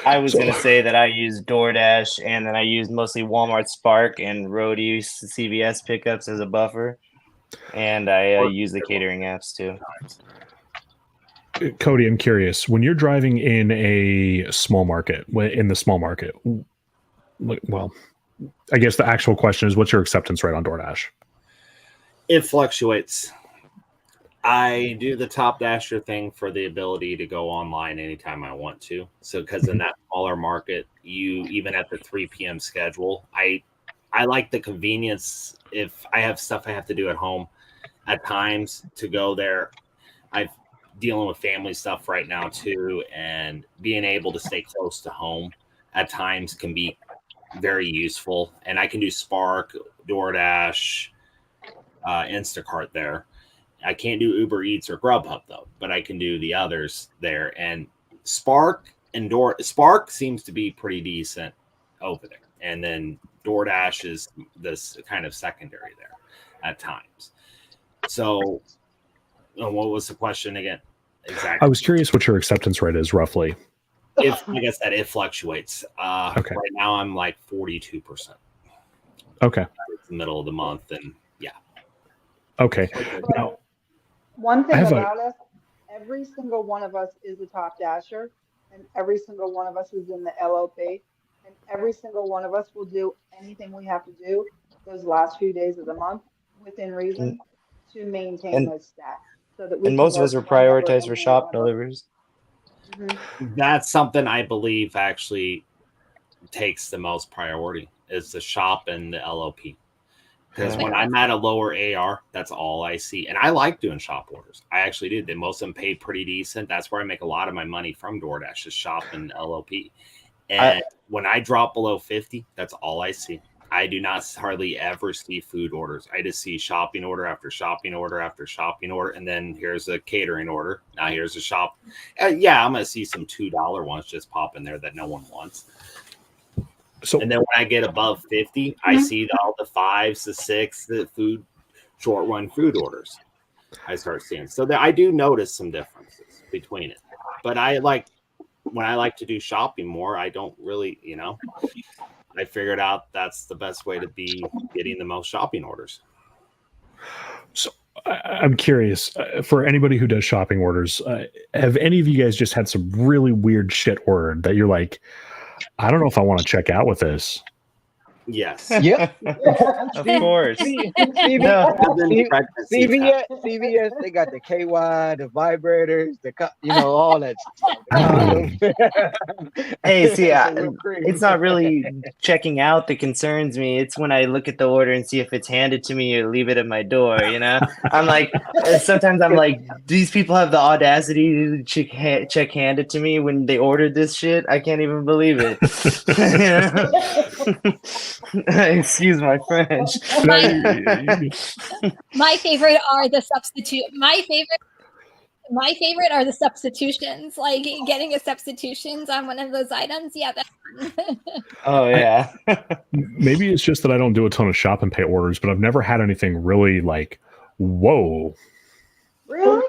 I was going to say that I use DoorDash, and then I use mostly Walmart Spark and Roadie CVS pickups as a buffer. And I use the catering apps too. Cody, I'm curious, when you're driving in a small market, well, I guess the actual question is, what's your acceptance rate on DoorDash? It fluctuates. I do the Top Dasher thing for the ability to go online anytime I want to. So, because in that smaller market, even at the 3 p.m. schedule, I like the convenience. If I have stuff I have to do at home at times to go there, I'm dealing with family stuff right now too, and being able to stay close to home at times can be very useful. And I can do Spark, DoorDash, Instacart there. I can't do Uber Eats or Grubhub though, but I can do the others there. And Spark seems to be pretty decent over there. And then DoorDash is this kind of secondary there at times. So what was the question again? Exactly. I was curious what your acceptance rate is roughly. Like I said, it fluctuates. Okay. Right now I'm like 42%. Okay. It's the middle of the month, and yeah. Okay. Now, one thing about us, every single one of us is a Top Dasher, and every single one of us is in the LOP, and every single one of us will do anything we have to do those last few days of the month within reason to maintain those stats. So that we and most of us are prioritized for shop deliveries. That's something I believe actually takes the most priority is the shop and the LOP. Because when I'm at a lower AR, that's all I see. And I like doing shop orders. I actually do. Most of them pay pretty decent. That's where I make a lot of my money from DoorDash, is shop and LOP. And when I drop below 50, that's all I see. I do not hardly ever see food orders. I just see shopping order after shopping order after shopping order. And then here's a catering order. Now here's a shop. I'm going to see some $2 ones just pop in there that no one wants. So, and then when I get above 50, I see all the 5s, the 6s, the food, short run food orders. I start seeing. So that I do notice some differences between it. But when I like to do shopping more, I don't really, I figured out that's the best way to be getting the most shopping orders. So I'm curious, for anybody who does shopping orders, have any of you guys just had some really weird shit ordered that you're like, I don't know if I want to check out with this? Yes. Yep. Of course. CVS, they got the KY, the vibrators, all that stuff. Hey, see, it's not really checking out that concerns me. It's when I look at the order and see if it's handed to me or leave it at my door, I'm like, sometimes I'm like, these people have the audacity to check hand it to me when they ordered this shit. I can't even believe it. Excuse my French. My favorite are the substitute. My favorite are the substitutions. Like getting a substitutions on one of those items. Yeah, that's fun. Oh yeah. Maybe it's just that I don't do a ton of shop and pay orders, but I've never had anything really like, whoa. Really?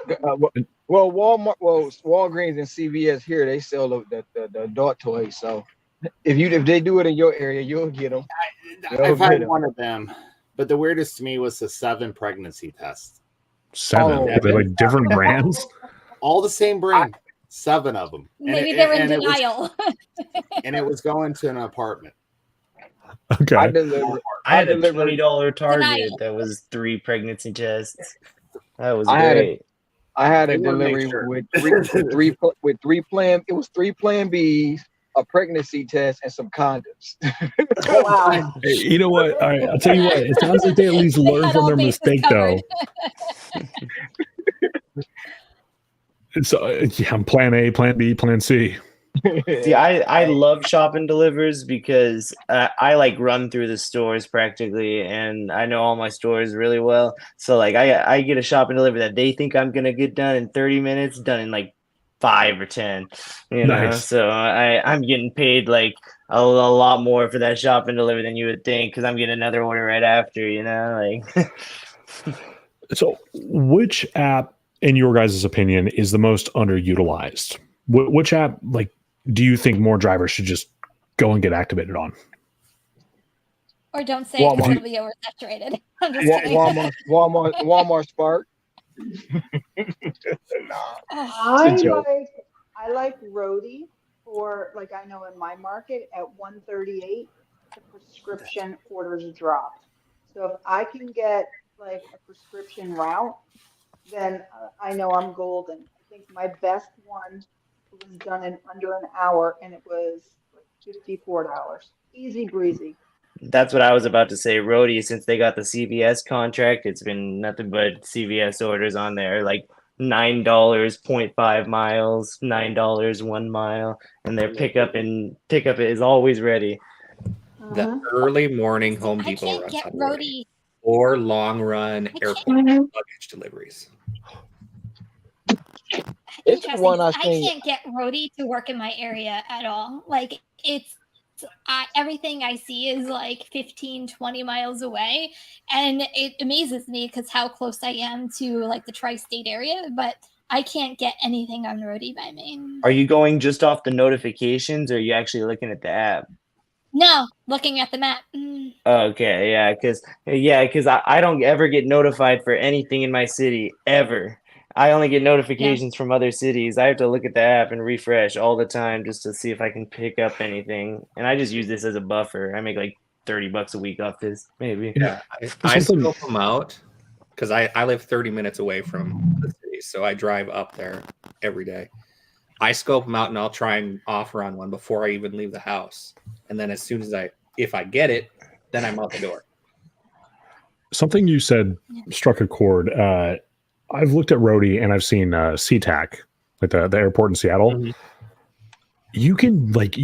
Well, Walgreens and CVS here, they sell the adult toys. So if they do it in your area, you'll get them. I've had one of them, but the weirdest to me was the 7 pregnancy test. 7? Oh, Are they like different brands? All the same brand, 7 of them. Maybe they're in denial. And it was going to an apartment. Okay. I had a $20 Target that was 3 pregnancy tests. That was great. I had a delivery with three plan. It was 3 Plan Bs, a pregnancy test, and some condoms. Wow. Hey, you know what? All right, I'll tell you what. It sounds like they at least learned from their mistake, though. So, yeah, Plan A, Plan B, Plan C. See, I love shop and delivers because I like run through the stores practically, and I know all my stores really well. So like I get a shop and deliver that they think I'm gonna get done in 30 minutes, done in like 5 or 10. You know, Nice. so I'm getting paid like a lot more for that shop and deliver than you would think because I'm getting another order right after. Like. So, which app, in your guys' opinion, is the most underutilized? Which app, like, do you think more drivers should just go and get activated on? Or don't say it because it'll be oversaturated. I'm just kidding. Walmart Spark. I like Roadie for, like, I know in my market at 138, the prescription orders dropped. So if I can get like a prescription route, then I know I'm golden. I think my best one was done in under an hour, and it was like $54. Easy breezy. That's what I was about to say. Roadie, since they got the CVS contract, it's been nothing but CVS orders on there, like $9 0.5 miles, $9 1 mile, and their pickup is always ready. The early morning Home I Depot can't runs get on Roadie. or long run airport luggage deliveries. It's the one I can't get Roadie to work in my area at all. Like everything I see is like 15, 20 miles away. And it amazes me because how close I am to like the tri-state area, but I can't get anything on Roadie by me. Are you going just off the notifications or are you actually looking at the app? No, looking at the map. Okay, yeah, because I don't ever get notified for anything in my city ever. I only get notifications from other cities. I have to look at the app and refresh all the time just to see if I can pick up anything. And I just use this as a buffer. I make like $30 a week off this, maybe. Yeah, I scope them out because I live 30 minutes away from the city, so I drive up there every day. I scope them out and I'll try and offer on one before I even leave the house. And then as soon as if I get it, then I'm out the door. Something you said struck a chord. I've looked at Roadie and I've seen SeaTac at the airport in Seattle. Mm-hmm. You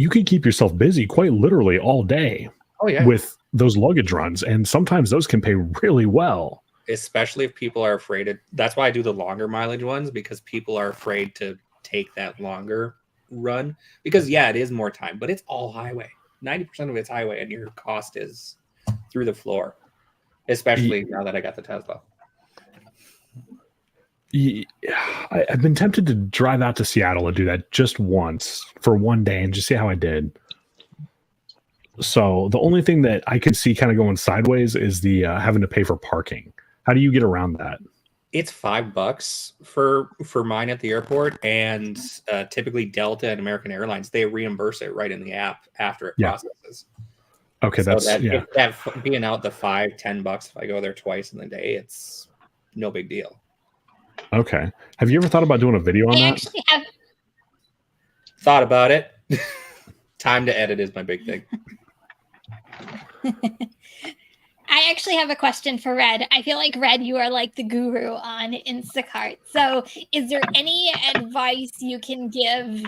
can keep yourself busy quite literally all day. Oh yeah, with those luggage runs, and sometimes those can pay really well. Especially if people are afraid. That's why I do the longer mileage ones, because people are afraid to take that longer run. Because yeah, it is more time, but it's all highway. 90% of it's highway, and your cost is through the floor. Especially now that I got the Tesla. I've been tempted to drive out to Seattle and do that just once for one day and just see how I did. So the only thing that I could see kind of going sideways is the having to pay for parking. How do you get around that? It's $5 for mine at the airport, and typically Delta and American Airlines, they reimburse it right in the app after it processes. Okay, So that's being out the $5-10 if I go there twice in the day, it's no big deal. Okay. Have you ever thought about doing a video on I that? actually have. Thought about it. Time to edit is my big thing. I actually have a question for Red. I feel like Red, you are like the guru on Instacart. So, is there any advice you can give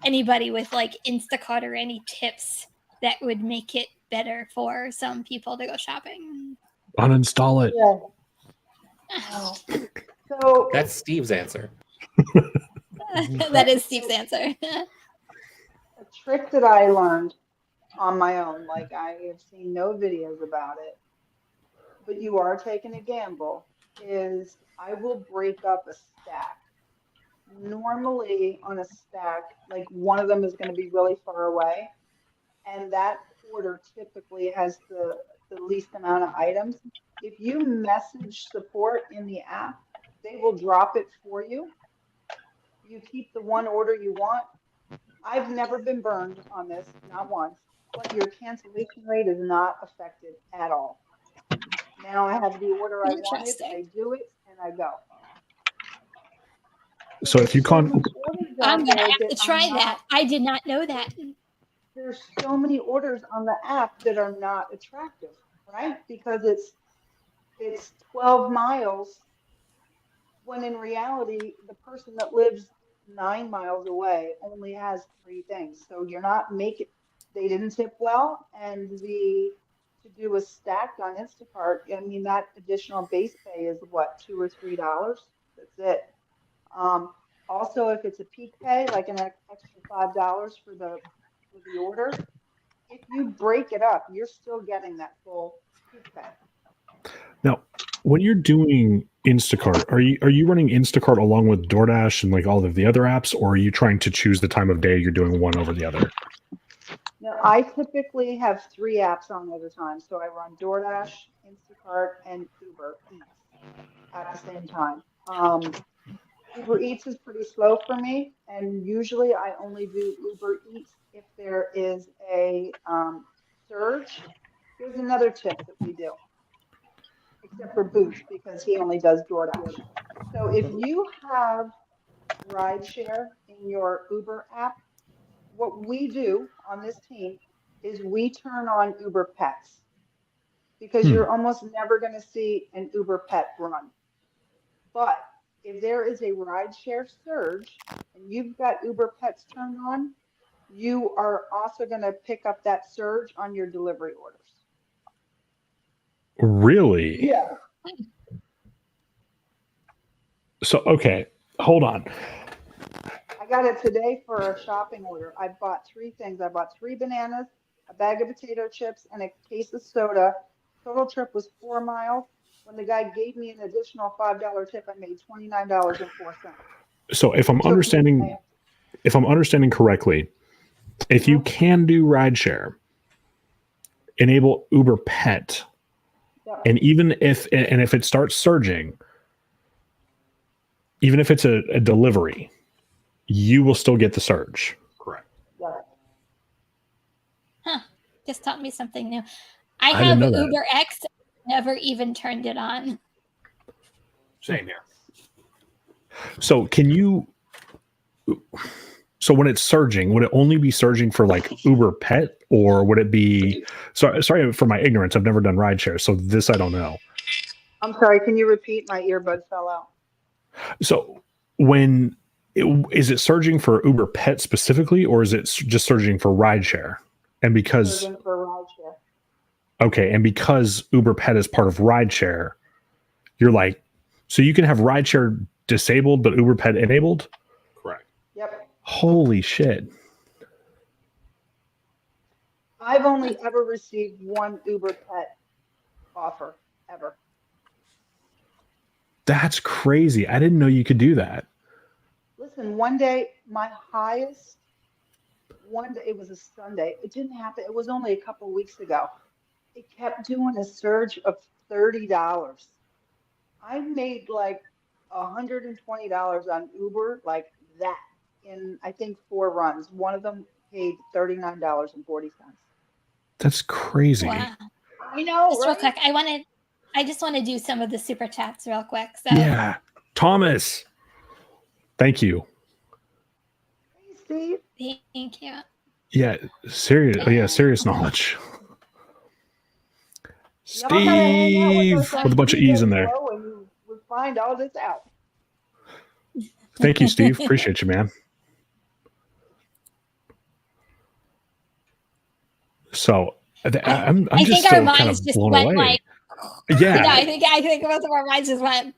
anybody with like Instacart or any tips that would make it better for some people to go shopping? Uninstall it. Yeah. So That's Steve's answer. That is Steve's answer. a trick that I learned on my own, like I have seen no videos about it, but you are taking a gamble, is I will break up a stack. Normally on a stack, like one of them is going to be really far away, and that order typically has the least amount of items. If you message support in the app, they will drop it for you. You keep the one order you want. I've never been burned on this, not once, but your cancellation rate is not affected at all. Now I have the order I wanted, I do it, and I go. So if you There's so can't, many orders out I'm gonna there have to that try are not- that. I did not know that. There's so many orders on the app that are not attractive, right? Because it's 12 miles when in reality the person that lives 9 miles away only has 3 things. So you're not making, they didn't tip well, and to do a stack on Instacart, I mean that additional base pay is what, $2 or $3. That's it. Also, if it's a peak pay, like an extra $5 for the order, if you break it up, you're still getting that full peak pay. now, when you're doing Instacart, are you running Instacart along with DoorDash and like all of the other apps, or are you trying to choose the time of day you're doing one over the other? Now, I typically have 3 apps on at a time. So I run DoorDash, Instacart, and Uber Eats at the same time. Uber Eats is pretty slow for me, and usually I only do Uber Eats if there is a surge. Here's another tip that we do, except for Booth because he only does DoorDash. So if you have rideshare in your Uber app, what we do on this team is we turn on Uber Pets because you're almost never going to see an Uber Pet run. But if there is a rideshare surge and you've got Uber Pets turned on, you are also going to pick up that surge on your delivery orders. Really? Yeah. So, okay, hold on. I got it today for a shopping order. I bought 3 things. I bought 3 bananas, a bag of potato chips, and a case of soda. Total trip was 4 miles. When the guy gave me an additional $5 tip, I made $29.04. So if I'm understanding correctly, if you can do rideshare, enable Uber Pet, and even if it starts surging, even if it's a delivery, you will still get the surge. Correct. Huh. Just taught me something new. I didn't have know that. Uber X, never even turned it on. Same here. So so when it's surging, would it only be surging for like Uber Pet, or would it be, sorry for my ignorance, I've never done rideshare, so this I don't know. I'm sorry, can you repeat? My earbud fell out. So is it surging for Uber Pet specifically, or is it just surging for rideshare? And because Surging for rideshare. okay, and because Uber Pet is part of rideshare, you're like, so you can have rideshare disabled but Uber Pet enabled? Correct. Yep. Holy shit. I've only ever received one Uber Pet offer, ever. That's crazy. I didn't know you could do that. Listen, one day, my highest, one day, it was a Sunday. It didn't happen. It was only a couple weeks ago. It kept doing a surge of $30. I made like $120 on Uber, like that, in I think 4 runs. One of them paid $39.40. That's crazy. Wow. I know, Just real right? quick, I just want to do some of the super chats real quick. So Yeah. Thomas. Thank you. Hey, Steve. thank you. Yeah, serious knowledge. Y'all gotta hang out with Steve us on with a bunch of E's in there. Video, and we'll find all this out. Thank you, Steve. Appreciate you, man. So I'm I just think our still kind minds of just blown went away. like, Yeah. no, I think both of our minds just went.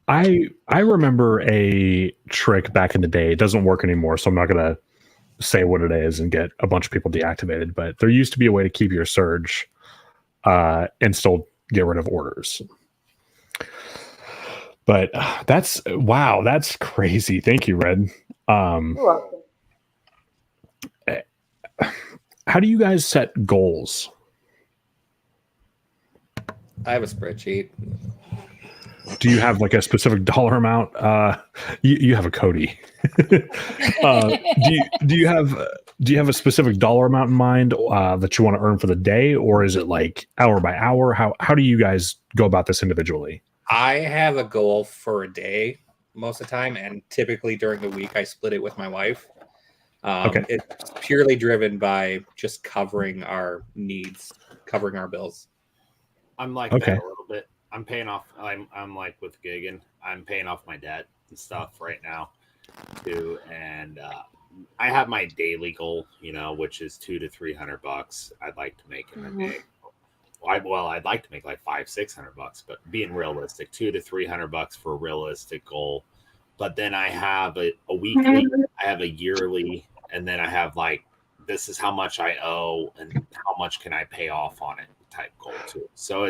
I remember a trick back in the day. It doesn't work anymore, so I'm not gonna say what it is and get a bunch of people deactivated. But there used to be a way to keep your surge and still get rid of orders. But that's crazy. Thank you, Red. You're welcome. How do you guys set goals? I have a spreadsheet. Do you have like a specific dollar amount? You have a Cody. Do you have a specific dollar amount in mind that you want to earn for the day, or is it like hour by hour? How do you guys go about this individually? I have a goal for a day most of the time, and typically during the week I split it with my wife. Okay. It's purely driven by just covering our needs, covering our bills. I'm like Okay. that a little bit. I'm paying off. I'm like with Gigan. I'm paying off my debt and stuff right now, too. And I have my daily goal, which is $200 to $300. I'd like to make in a day. I'd like to make like $500-600, but being realistic, $200 to $300 for a realistic goal. But then I have a weekly, I have a yearly, and then I have like, this is how much I owe and how much can I pay off on it type goal too. So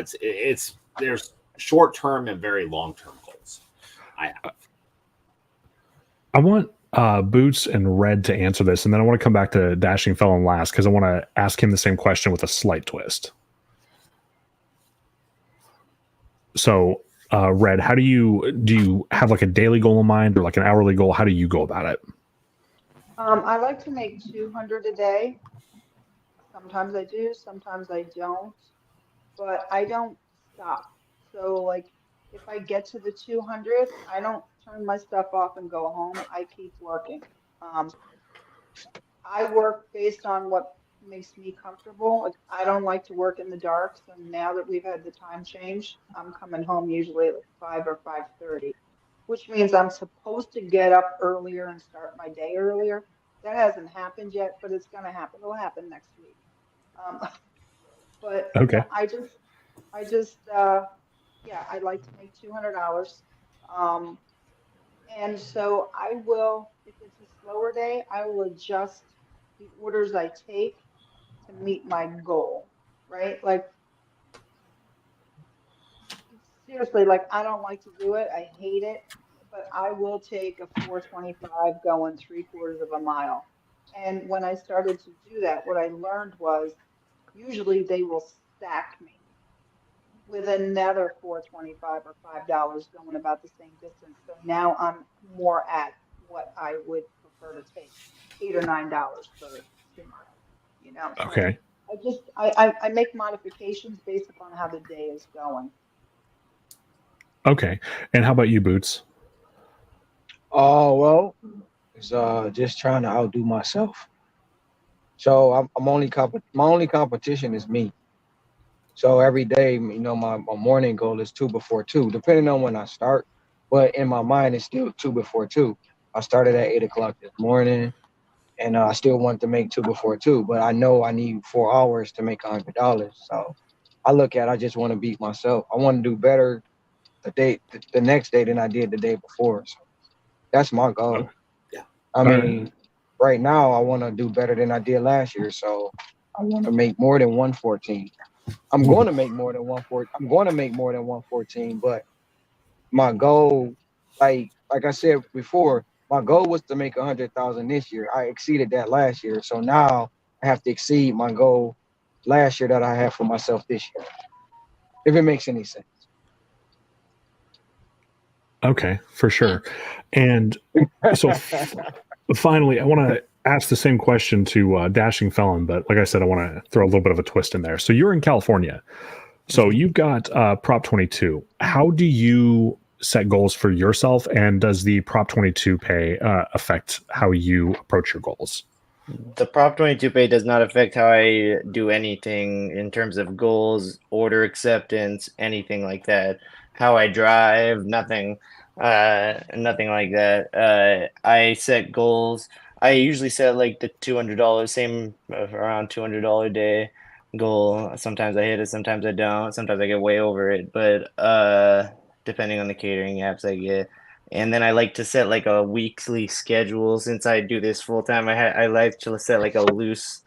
there's short-term and very long-term goals I have. I want Boots and Red to answer this, and then I want to come back to Dashing Felon last because I want to ask him the same question with a slight twist. So, Red, how do you have like a daily goal in mind or like an hourly goal? How do you go about it? I like to make 200 a day. Sometimes I do, sometimes I don't, but I don't stop. So like if I get to the 200, I don't turn my stuff off and go home. I keep working. I work based on what makes me comfortable. Like, I don't like to work in the dark. So now that we've had the time change, I'm coming home usually at 5 or 5:30, which means I'm supposed to get up earlier and start my day earlier. That hasn't happened yet, but it's going to happen. It'll happen next week. But Okay. yeah, I like to make $200. And so I will, if it's a slower day, I will adjust the orders I take to meet my goal, right? Like, seriously, like, I don't like to do it. I hate it, but I will take a 425 going 3/4 of a mile. And when I started to do that, what I learned was usually they will stack me with another 425 or $5 going about the same distance. So now I'm more at what I would prefer to take, $8 or $9 for 2 miles. So Okay. I make modifications based upon how the day is going. Okay. And how about you, Boots? Oh, well, it's just trying to outdo myself. So my only competition is me. So every day, my morning goal is 2 before 2, depending on when I start. But in my mind, it's still 2 before 2. I started at 8 o'clock this morning, and I still want to make 2 before 2. But I know I need 4 hours to make $100. So I just want to beat myself. I want to do better the next day than I did the day before. So that's my goal. Yeah. I mean, right now I want to do better than I did last year. So I want to make more than 114. I'm going to make more than 114. I'm going to make more than 114, but my goal, like I said before, my goal was to make 100,000 this year. I exceeded that last year, so now I have to exceed my goal last year that I had for myself this year. If it makes any sense. Okay, for sure. And so finally, I want to ask the same question to Dashing Felon, but like I said, I want to throw a little bit of a twist in there. So you're in California. So you've got Prop 22. How do you set goals for yourself, and does the Prop 22 pay affect how you approach your goals? The Prop 22 pay does not affect how I do anything in terms of goals, order acceptance, anything like that. How I drive, nothing like that. I set goals. I usually set like the $200, same around $200 a day goal. Sometimes I hit it, sometimes I don't. Sometimes I get way over it, but depending on the catering apps I get. And then I like to set like a weekly schedule. Since I do this full time, I like to set like a loose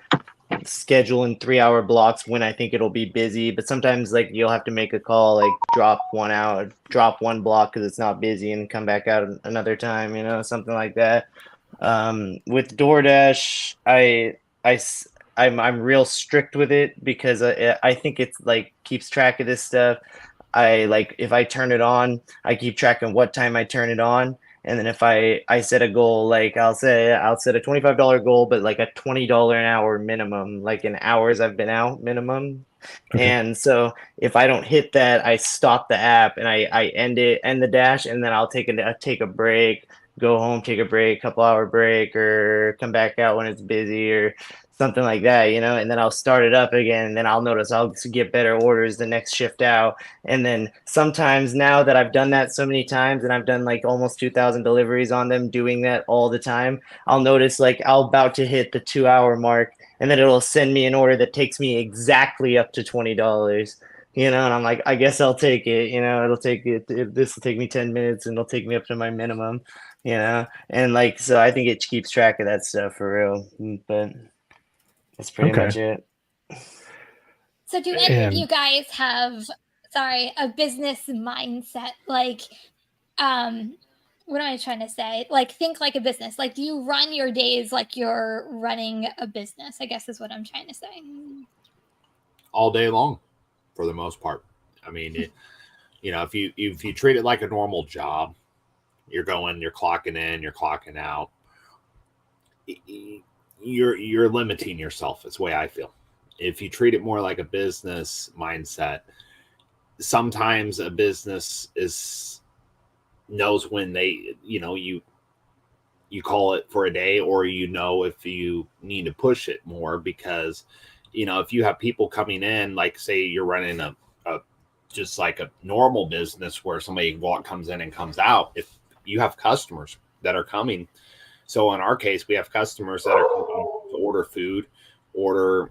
schedule in 3-hour blocks when I think it'll be busy. But sometimes like you'll have to make a call, like drop one block because it's not busy, and come back out another time, something like that. With DoorDash, I'm real strict with it because I think it's like keeps track of this stuff. If I turn it on, I keep track of what time I turn it on. And then if I set a goal, like I'll set a $25 goal, but like a $20 an hour minimum, like in hours I've been out minimum. Okay. And so if I don't hit that, I stop the app and I end the dash, and then I'll take a break, go home, take a break, couple hour break, or come back out when it's busy or something like that, and then I'll start it up again, and then I'll notice I'll get better orders the next shift out. And then sometimes, now that I've done that so many times and I've done like almost 2,000 deliveries on them, doing that all the time, I'll notice like I'll about to hit the 2-hour mark, and then it'll send me an order that takes me exactly up to $20. And I'm like, I guess I'll take it. This will take me 10 minutes and it'll take me up to my minimum, and like, so I think it keeps track of that stuff for real. But that's pretty much it. So do any of you guys have, a business mindset? Like, what am I trying to say? Like, think like a business. Like, do you run your days like you're running a business, I guess is what I'm trying to say. All day long, for the most part. I mean, if you treat it like a normal job, you're clocking in, you're clocking out, you're limiting yourself. It's the way I feel. If you treat it more like a business mindset, sometimes a business knows when they, you call it for a day, or if you need to push it more, because if you have people coming in, like say you're running a just like a normal business where somebody comes in and comes out, if you have customers that are coming. So in our case, we have customers that are coming to order food, order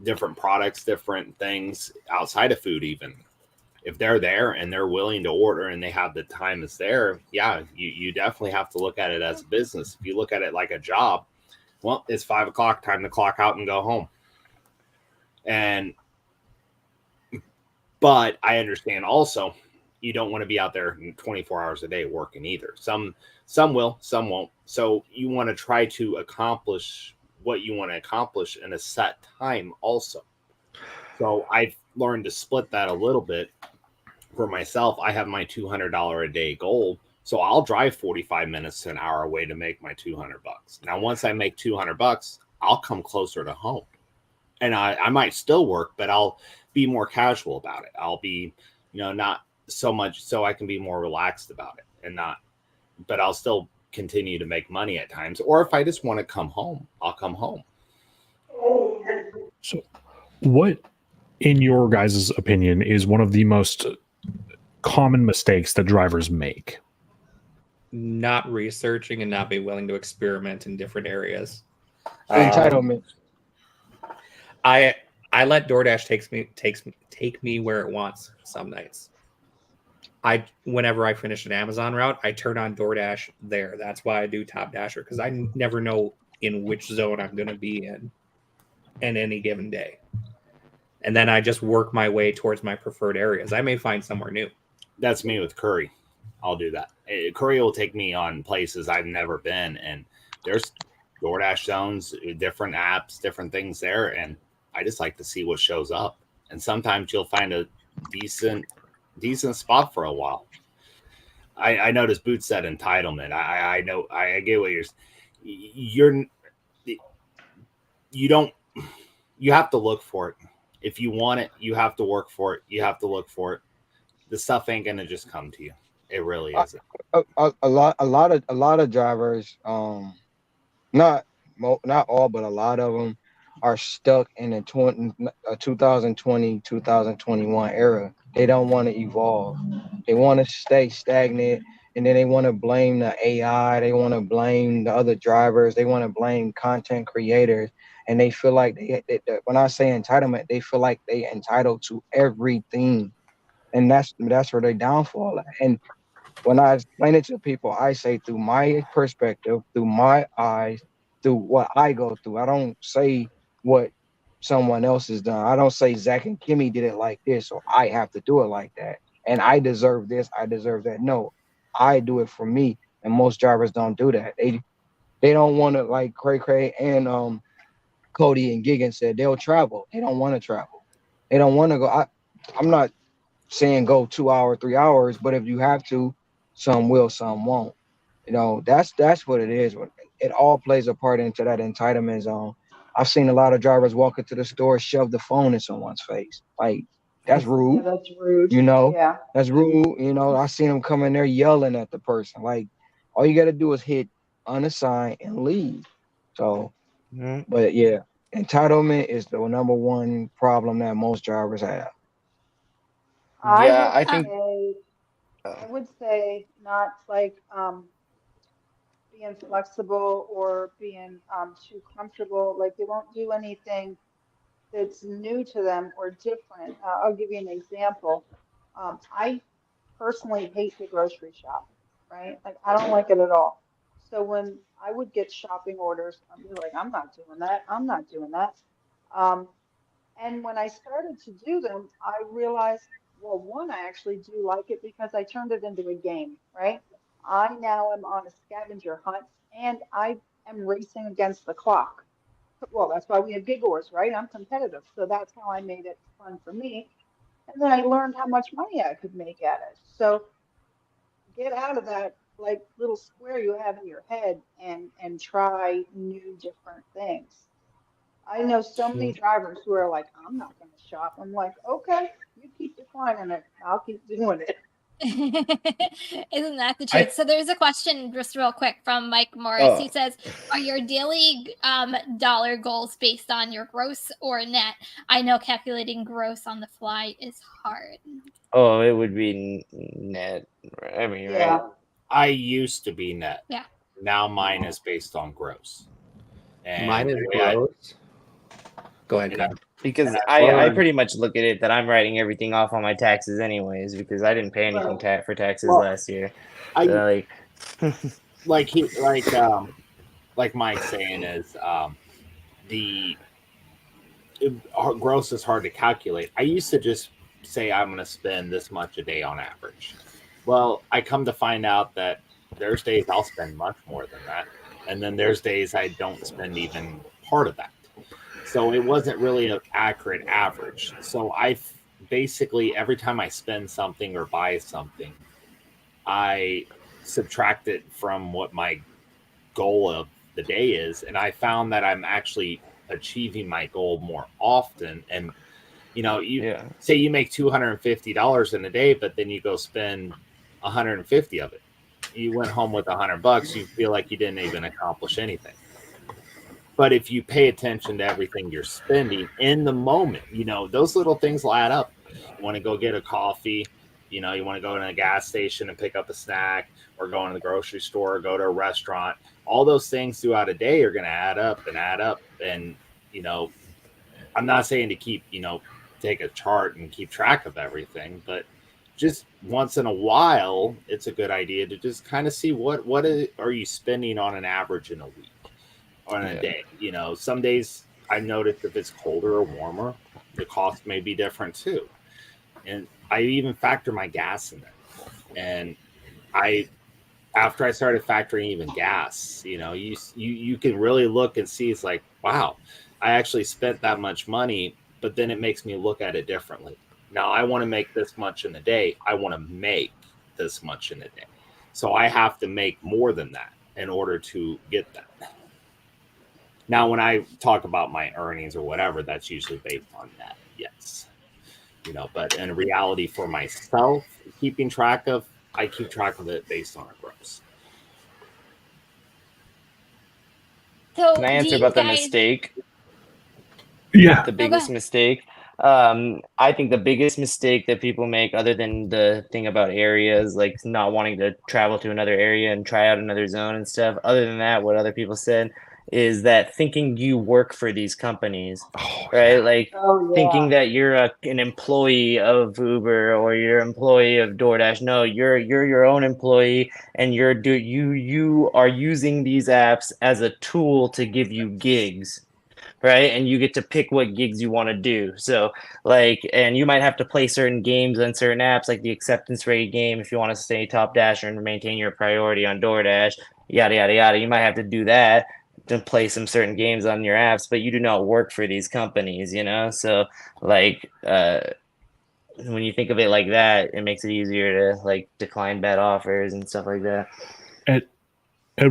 different products, different things outside of food. Even if they're there and they're willing to order and they have the time is there, yeah, you definitely have to look at it as a business. If you look at it like a job, well, it's 5 o'clock, time to clock out and go home. But I understand also, you don't want to be out there 24 hours a day working either. Some will, some won't. So you want to try to accomplish what you want to accomplish in a set time also. So I've learned to split that a little bit for myself. I have my $200 a day goal. So I'll drive 45 minutes to an hour away to make my $200. Now, once I make $200, I'll come closer to home. And I might still work, but I'll be more casual about it. I'll be, not so much, so I can be more relaxed about it but I'll still continue to make money at times. Or if I just want to come home, I'll come home. So what, in your guys' opinion, is one of the most common mistakes that drivers make? Not researching and not being willing to experiment in different areas. Entitlement. I let DoorDash take me where it wants some nights. Whenever I finish an Amazon route, I turn on DoorDash there. That's why I do Top Dasher, because I never know in which zone I'm going to be in any given day. And then I just work my way towards my preferred areas. I may find somewhere new. That's me with curry. I'll do that. Courier will take me on places I've never been, and there's DoorDash zones, different apps, different things there, and I just like to see what shows up. And sometimes you'll find a decent spot for a while. I noticed Boots said entitlement. I know I get what you don't, you have to look for it. If you want it, you have to work for it. You have to look for it. The stuff ain't gonna just come to you. It really isn't. A lot of drivers, not all, but a lot of them are stuck in the 2020, 2021 era. They don't want to evolve. They want to stay stagnant, and then they want to blame the AI. They want to blame the other drivers. They want to blame content creators, and they feel like when I say entitlement, they feel like they entitled to everything, and that's where they downfall at. And when I explain it to people, I say through my perspective, through my eyes, through what I go through. I don't say what someone else has done. I don't say Zach and Kimmy did it like this, so I have to do it like that. And I deserve this, I deserve that. No, I do it for me. And most drivers don't do that. They don't want to, like Cray and Cody and Gigan said, they'll travel. They don't want to travel. They don't want to go. I'm not saying go 2 hours, 3 hours, but if you have to, some will, some won't. You know, that's what it is. It all plays a part into that entitlement zone. I've seen a lot of drivers walk into the store, shove the phone in someone's face. Like, that's rude. Yeah, that's rude. You know, Yeah. that's rude. You know, I seen them come in there yelling at the person. Like, all you got to do is hit unassigned and leave. So, but yeah, entitlement is the number one problem that most drivers have. I think I would say not like being flexible or being too comfortable. Like they won't do anything that's new to them or different. I'll give you an example. I personally hate the grocery shop, right? Like I don't like it at all. So when I would get shopping orders, I'd be like, I'm not doing that. I'm not doing that. Um, and when I started to do them, I realized, well, one, I actually do like it because I turned it into a game, right? I now am on a scavenger hunt and I am racing against the clock. Well, that's why we have gig wars, right? I'm competitive. So that's how I made it fun for me. And then I learned how much money I could make at it. So get out of that like little square you have in your head and try new different things. I know so many drivers who are like, I'm not going to shop. I'm like, okay, you keep declining it. I'll keep doing it. Isn't that the truth? So there's a question just real quick from Mike Morris. He says, are your daily dollar goals based on your gross or net? I know calculating gross on the fly is hard. Oh, it would be net. I mean, Yeah. right? I used to be net. Yeah. Now mine is based on gross. And Mine is the way gross. Go ahead, Kyle. Because I pretty much look at it that I'm writing everything off on my taxes anyways, because I didn't pay anything for taxes last year. So like Mike's saying is gross is hard to calculate. I used to just say I'm going to spend this much a day on average. Well, I come to find out that there's days I'll spend much more than that, and then there's days I don't spend even part of that. So it wasn't really an accurate average. So I basically, every time I spend something or buy something, I subtract it from what my goal of the day is. And I found that I'm actually achieving my goal more often. And, you know, say you make $250 in a day, but then you go spend 150 of it. You went home with $100. You feel like you didn't even accomplish anything. But if you pay attention to everything you're spending in the moment, you know, those little things will add up. You want to go get a coffee, you know, you want to go to a gas station and pick up a snack, or go into the grocery store, or go to a restaurant. All those things throughout a day are going to add up and add up. And, you know, I'm not saying to keep, you know, take a chart and keep track of everything, but just once in a while, it's a good idea to just kind of see what are you spending on an average in a week. On a day, you know, some days I noticed if it's colder or warmer, the cost may be different too. And I even factor my gas in there. And after I started factoring even gas, you can really look and see, it's like, wow, I actually spent that much money, but then it makes me look at it differently. Now I want to make this much in a day. I want to make this much in a day. So I have to make more than that in order to get that. Now, when I talk about my earnings or whatever, that's usually based on that. Yes. But in reality for myself, I keep track of it based on a gross. So Can I do answer you about the guys? mistake? Yeah. The go biggest ahead. mistake. I think the biggest mistake that people make, other than the thing about areas, like not wanting to travel to another area and try out another zone and stuff, other than that, what other people said is that thinking you work for these companies, Oh, right? yeah. Like Oh thinking yeah. that you're an employee of Uber or you're an employee of DoorDash. No, you're your own employee, and you are using these apps as a tool to give you gigs, right? And you get to pick what gigs you want to do. So and you might have to play certain games on certain apps, like the acceptance rate game, if you want to stay top dasher and maintain your priority on DoorDash, yada yada yada. You might have to do that to play some certain games on your apps, but you do not work for these companies, So when you think of it like that, it makes it easier to decline bad offers and stuff like that. At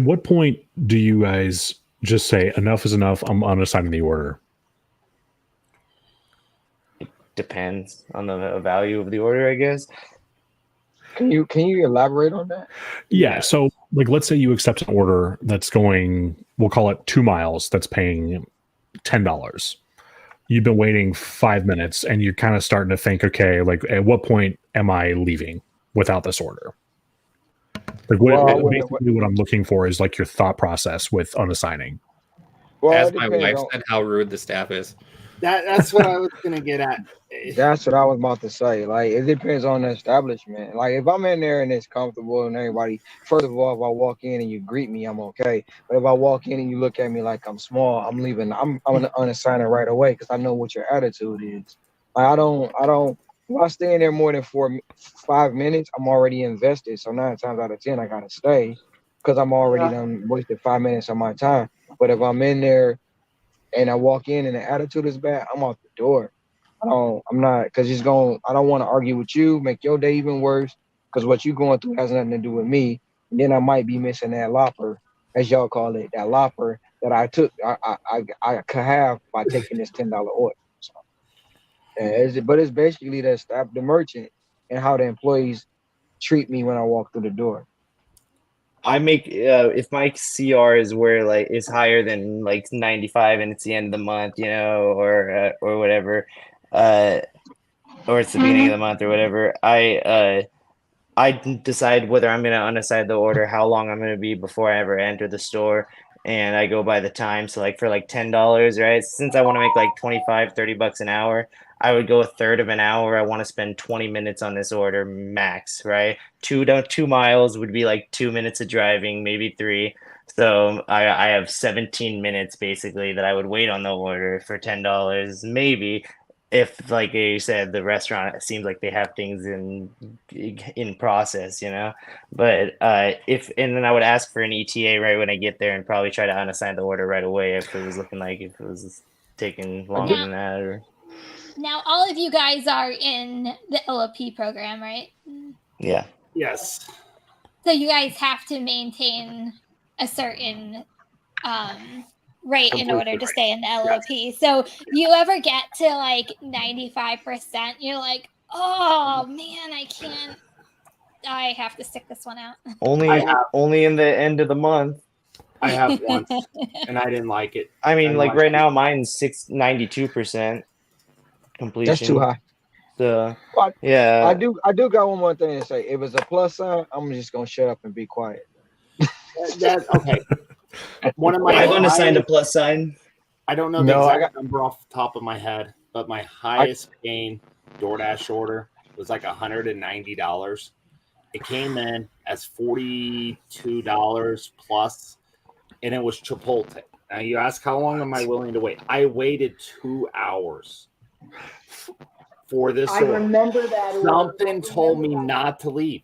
what point do you guys just say enough is enough? I'm unassigning the order. Depends on the value of the order, I guess. Can you elaborate on that? Yeah. So, let's say you accept an order that's going, we'll call it 2 miles, that's paying $10. You've been waiting 5 minutes and you're kind of starting to think, okay, at what point am I leaving without this order? Basically what I'm looking for is your thought process with unassigning. Well, As it my depends wife on. said, how rude the staff is. That's what I was gonna get at. That's what I was about to say. Like, it depends on the establishment. Like, if I'm in there and it's comfortable and everybody, first of all, if I walk in and you greet me, I'm okay. But if I walk in and you look at me like I'm small, I'm leaving. I'm gonna unassign it right away because I know what your attitude is. Like, I don't. If I stay in there more than 5 minutes, I'm already invested. So 9 times out of 10, I gotta stay because I'm already Yeah. done wasted 5 minutes of my time. But if I'm in there and I walk in and the attitude is bad, I'm out the door. I'm not, because I don't want to argue with you, make your day even worse, because what you going through has nothing to do with me. And then I might be missing that lopper, as y'all call it, that lopper that I could have by taking this $10 order. So, but it's basically the merchant and how the employees treat me when I walk through the door. I make if my CR is where is higher than 95 and it's the end of the month, or whatever, or it's the beginning of the month or whatever, I decide whether I'm gonna unassign the order, how long I'm gonna be before I ever enter the store, and I go by the time. So for $10, right? Since I want to make $25-$30 an hour, I would go a third of an hour. I want to spend 20 minutes on this order max, right? 2 miles would be 2 minutes of driving, maybe 3. So I have 17 minutes basically that I would wait on the order for $10, maybe. If, like you said, the restaurant seems like they have things in process, But and then I would ask for an ETA right when I get there and probably try to unassign the order right away if it was looking like if it was taking longer than that. Or Now, all of you guys are in the LOP program, right? yeah. Yes. So you guys have to maintain a certain rate in order to stay in the LOP. So you ever get to 95%, you're like, oh man, I have to stick this one out. Only in the end of the month. I have once, and I didn't like it. I mean, right now, mine's 92% completion. That's too high. So But yeah, I do got one more thing to say. If it's a plus sign, I'm just gonna shut up and be quiet. Okay. One of my I've unassigned a plus sign. I don't know the exact number off the top of my head, but my highest paying DoorDash order was $190. It came in as $42 plus, and it was Chipotle. Now you ask, how long am I willing to wait? I waited 2 hours for this order. I remember that. Something told me not to leave.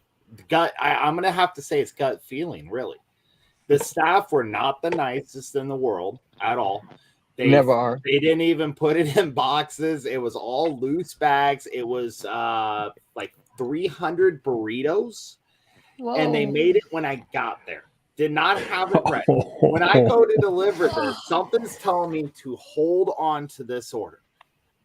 I'm gonna have to say it's gut feeling. Really, the staff were not the nicest in the world at all. They Never are. They didn't even put it in boxes. It was all loose bags. It was like 300 burritos, and they Whoa. made it when I got there. Did not have it ready. When I go to deliver this, something's telling me to hold on to this order.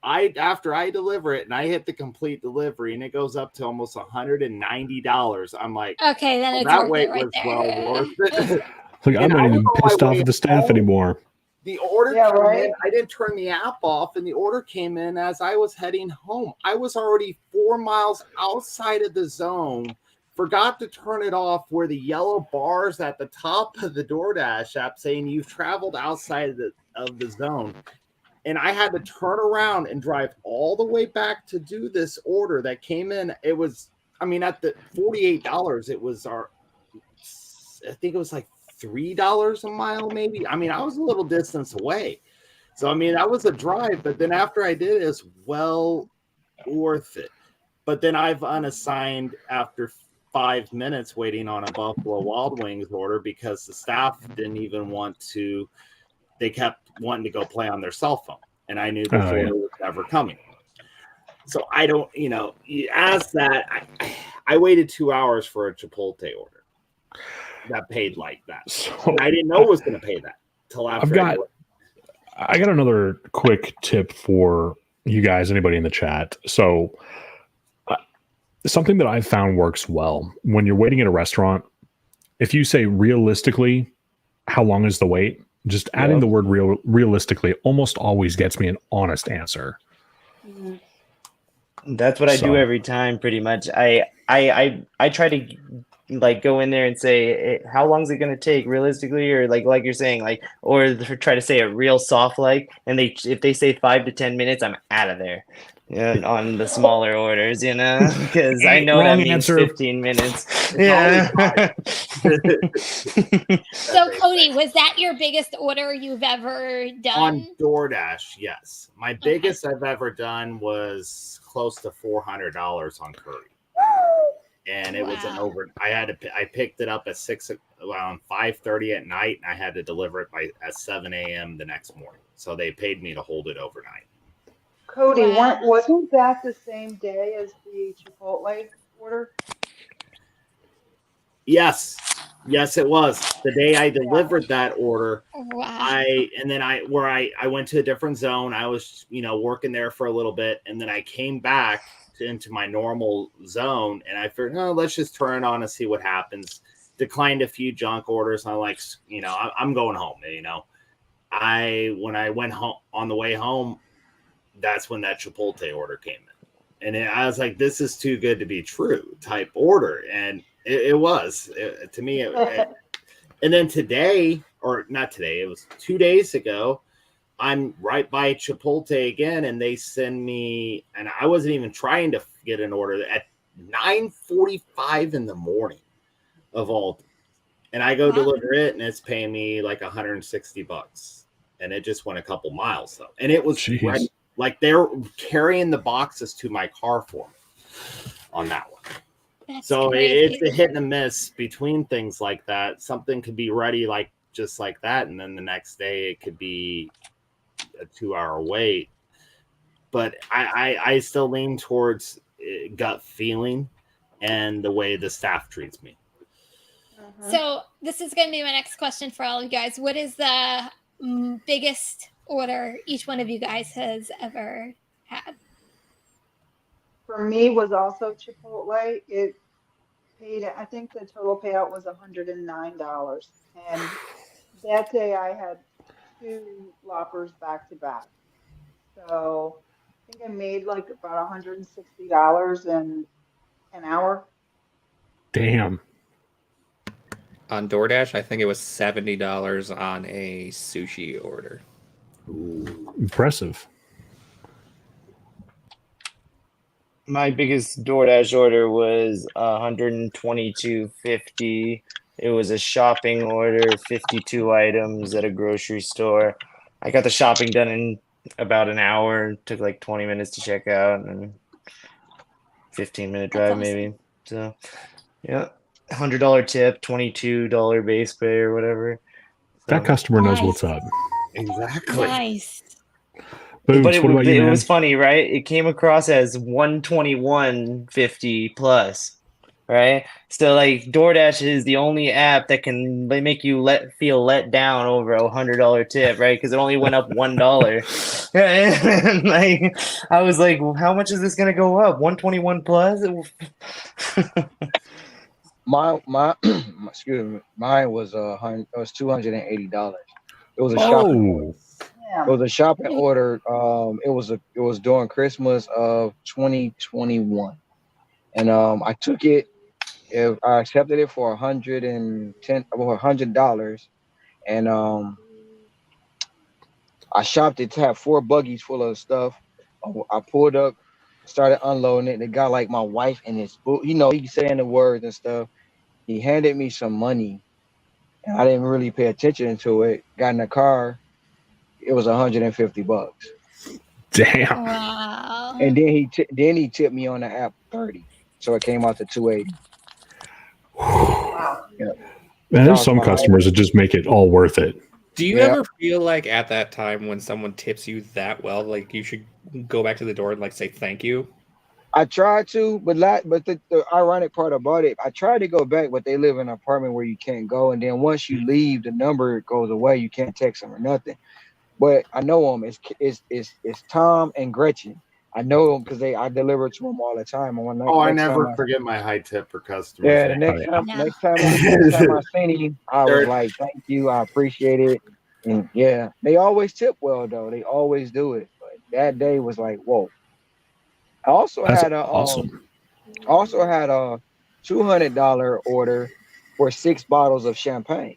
After I deliver it and I hit the complete delivery and it goes up to almost $190, I'm like, Okay, then well, it's that worth wait it right was there. well worth it. Look, I'm And not I even was on my pissed off way at the staff home. anymore. The order Yeah, came right. in. I didn't turn the app off, and the order came in as I was heading home. I was already 4 miles outside of the zone. Forgot to turn it off where the yellow bars at the top of the DoorDash app saying you've traveled outside of the zone. And I had to turn around and drive all the way back to do this order that came in. It was, I mean, at the $48, it was I think it was like $3 a mile, maybe. I mean, I was a little distance away. So, I mean, that was a drive. But then after I did it, it's well worth it. But then I've unassigned after 5 minutes waiting on a Buffalo Wild Wings order because the staff didn't even want to. They kept wanting to go play on their cell phone, and I knew before it was ever coming. So I don't, you ask that. I waited 2 hours for a Chipotle order that paid like that. So And I didn't know it was going to pay that till after. I got another quick tip for you guys, anybody in the chat. So something that I've found works well when you're waiting at a restaurant, if you say realistically, how long is the wait? Just adding the word realistically almost always gets me an honest answer. That's what I do every time, pretty much. I try to like go in there and say, how long is it going to take realistically, or like you're saying, like, or try to say it real soft, like, and if they say 5 to 10 minutes, I'm out of there. On the smaller orders, because I know that means 15 minutes. Yeah. So, Cody, was that your biggest order you've ever done? On DoorDash, yes. My biggest I've ever done was close to $400 on curry. And it was an over. I picked it up at around 5:30 at night, and I had to deliver it at 7 a.m. the next morning. So they paid me to hold it overnight. Cody, wasn't that the same day as the Chipotle order? Yes, it was the day I delivered that order. Wow. I went to a different zone. I was, working there for a little bit, and then I came back into my normal zone, and I figured, no, let's just turn it on and see what happens. Declined a few junk orders. And I'm like, I'm going home. When I went home on the way home, that's when that Chipotle order came in. And I was like, this is too good to be true type order. And it was to me. And then today, or not today, it was 2 days ago, I'm right by Chipotle again, and they send me, and I wasn't even trying to get an order at 9:45 in the morning of all. And I go deliver it, and it's paying me like $160. And it just went a couple miles though. And it was ready. Like they're carrying the boxes to my car for me on that one. So it's a hit and a miss between things like that. Something could be ready just like that, and then the next day it could be a 2-hour wait. But I still lean towards gut feeling and the way the staff treats me. So this is going to be my next question for all of you guys. What is the biggest order each one of you guys has ever had? For me, was also Chipotle. It paid, I think the total payout was $109. And that day I had 2 Whoppers back to back. So I think I made like about $160 in an hour. Damn. On DoorDash, I think it was $70 on a sushi order. Ooh, impressive. My biggest DoorDash order was $122.50. It was a shopping order, 52 items at a grocery store. I got the shopping done in about an hour. It took like 20 minutes to check out, and 15-minute drive maybe. So Yeah, $100 tip, $22 base pay or whatever. That So, customer knows Nice. what's up. Exactly. Nice. but Boots, it, what about you, it man? was funny, right? It came across as 121.50 plus, right? So like DoorDash is the only app that can make you feel let down over $100 tip, right? Because it only went up $1. And like I was like, well, how much is this gonna go up? 121 plus? My excuse me, mine was $280. It was a shopping order. Oh, Yeah. It was a shopping order. It was during Christmas of 2021, and I took it. I accepted it for $100, and I shopped it to have 4 buggies full of stuff. I pulled up, started unloading it. The guy like my wife and his book, he's saying the words and stuff. He handed me some money, and I didn't really pay attention to it. Got in the car, it was $150, damn. Wow. and then he tipped me on the app 30, so it came out to 280. Wow. Yeah. Man, there's Sounds some fine. customers that just make it all worth it. Do you Yeah. ever feel like at that time when someone tips you that well, like you should go back to the door and like say thank you? I tried to, but the ironic part about it, I tried to go back, but they live in an apartment where you can't go, and then once you leave, the number goes away. You can't text them or nothing. But I know them. It's Tom and Gretchen. I know them because I deliver to them all the time. And when Oh, I next time never forget my high tip for customers. Yeah, the Oh, next yeah. time, No. next time I seen him, I was like, "Thank you, I appreciate it." And yeah, they always tip well though. They always do it. But that day was like, whoa. I also That's had awesome. a $200 order for 6 bottles of champagne.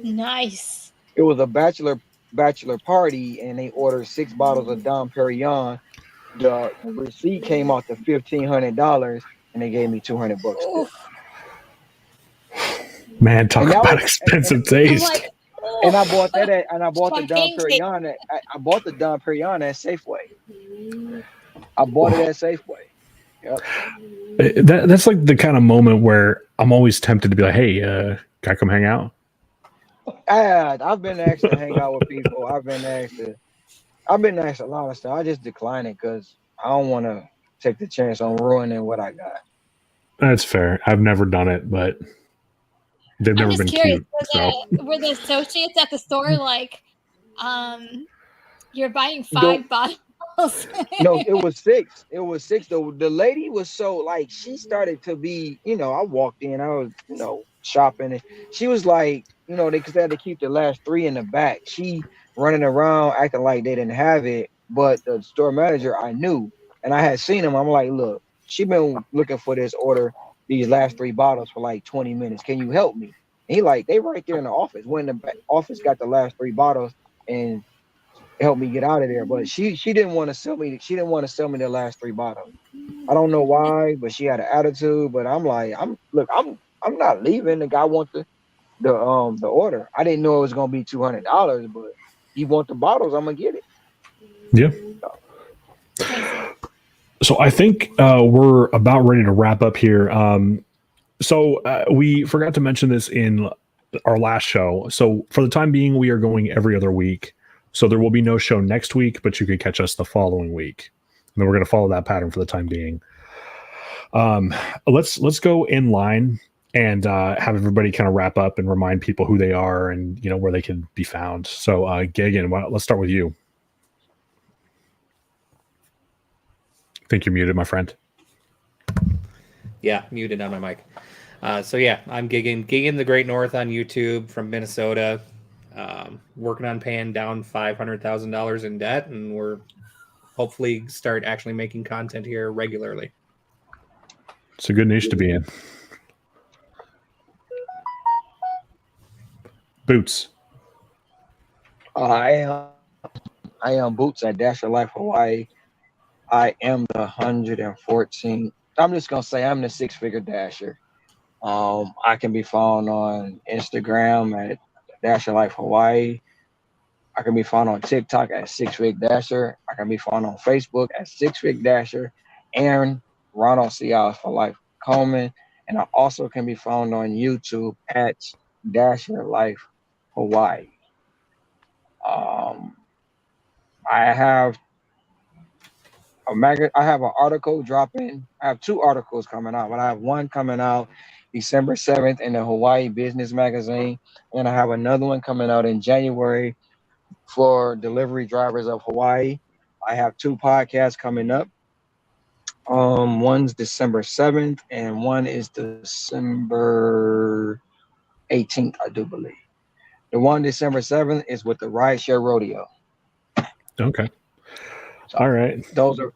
Nice. It was a bachelor party, and they ordered 6 bottles of Dom Perignon. The receipt came out to $1,500, and they gave me $200 tip. Oof. Man, talk And that about was- expensive I'm taste. like, And I oof. bought that at, and I bought the Dom Champagne cake. Perignon at, I bought the Dom Perignon at Safeway. I bought it at Safeway. Yep. That's like the kind of moment where I'm always tempted to be like, hey, can I come hang out? I've been asked to hang out with people. I've been asked a lot of stuff. I just decline it because I don't want to take the chance on ruining what I got. That's fair. I've never done it, but they've I'm never just been curious. cute. So Were the associates at the store like, you're buying 5 bottles? No, it was 6. It was 6. The lady was so like, she started to be, I walked in, I was, shopping, and she was like, because they had to keep the last 3 in the back. She running around acting like they didn't have it, but the store manager I knew, and I had seen him. I'm like, look, she been looking for this order, these last 3 bottles for like 20 minutes. Can you help me? And he like, they right there in the office. When the office got the last 3 bottles and help me get out of there. But she didn't want to sell me. She didn't want to sell me the last 3 bottles. I don't know why, but she had an attitude. But I'm like, I'm not leaving. The guy wants the order. I didn't know it was gonna be $200, but he want the bottles. I'm gonna get it. yeah. So I think we're about ready to wrap up here. So we forgot to mention this in our last show. So for the time being, we are going every other week. So there will be no show next week, but you can catch us the following week. And then we're going to follow that pattern for the time being. Let's go in line and have everybody kind of wrap up and remind people who they are and where they can be found. So Gagan, let's start with you. I think you're muted, my friend. Yeah, muted on my mic. So yeah, I'm Giggin the Great North on YouTube from Minnesota. Working on paying down $500,000 in debt, and we're hopefully start actually making content here regularly. It's a good niche to be in. Boots. I am Boots at Dasher Life Hawaii. I am the 114. I'm just gonna say I'm the 6-figure dasher. I can be found on Instagram at Dasher Life Hawaii. I can be found on TikTok at 6-Fig Dasher. I can be found on Facebook at 6-Fig Dasher. Aaron Ronald Cialis for Life Coleman. And I also can be found on YouTube at Dasher Life Hawaii. I have I have an article dropping. I have 2 articles coming out, but I have one coming out December 7th in the Hawaii Business Magazine, and I have another one coming out in January for delivery drivers of Hawaii. I have 2 podcasts coming up. One's December 7th, and one is December 18th, I do believe. The one December 7th is with the Rideshare Rodeo. Okay. All right. Those are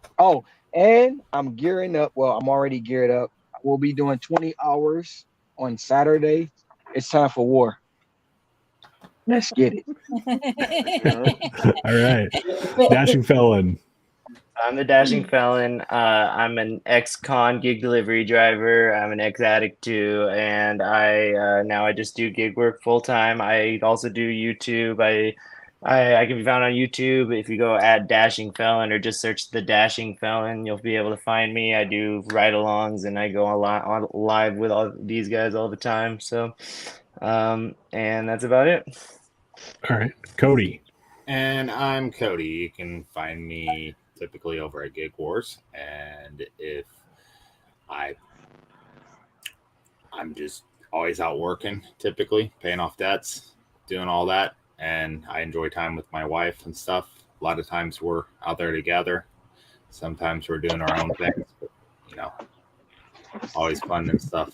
and I'm gearing up. Well, I'm already geared up. We'll be doing 20 hours on Saturday. It's time for war. Let's get it. All right. Dashing Felon. I'm the Dashing Felon. I'm an ex-con gig delivery driver. I'm an ex-addict too, and I now I just do gig work full time. I also do YouTube. I can be found on YouTube. If you go at Dashing Felon or just search the Dashing Felon, you'll be able to find me. I do ride-alongs and I go on live with all these guys all the time. So, and that's about it. All right. Cody. And I'm Cody. You can find me typically over at Gig Wars. And if I'm just always out working, typically paying off debts, doing all that. And I enjoy time with my wife and stuff. A lot of times we're out there together. Sometimes we're doing our own things, but always fun and stuff.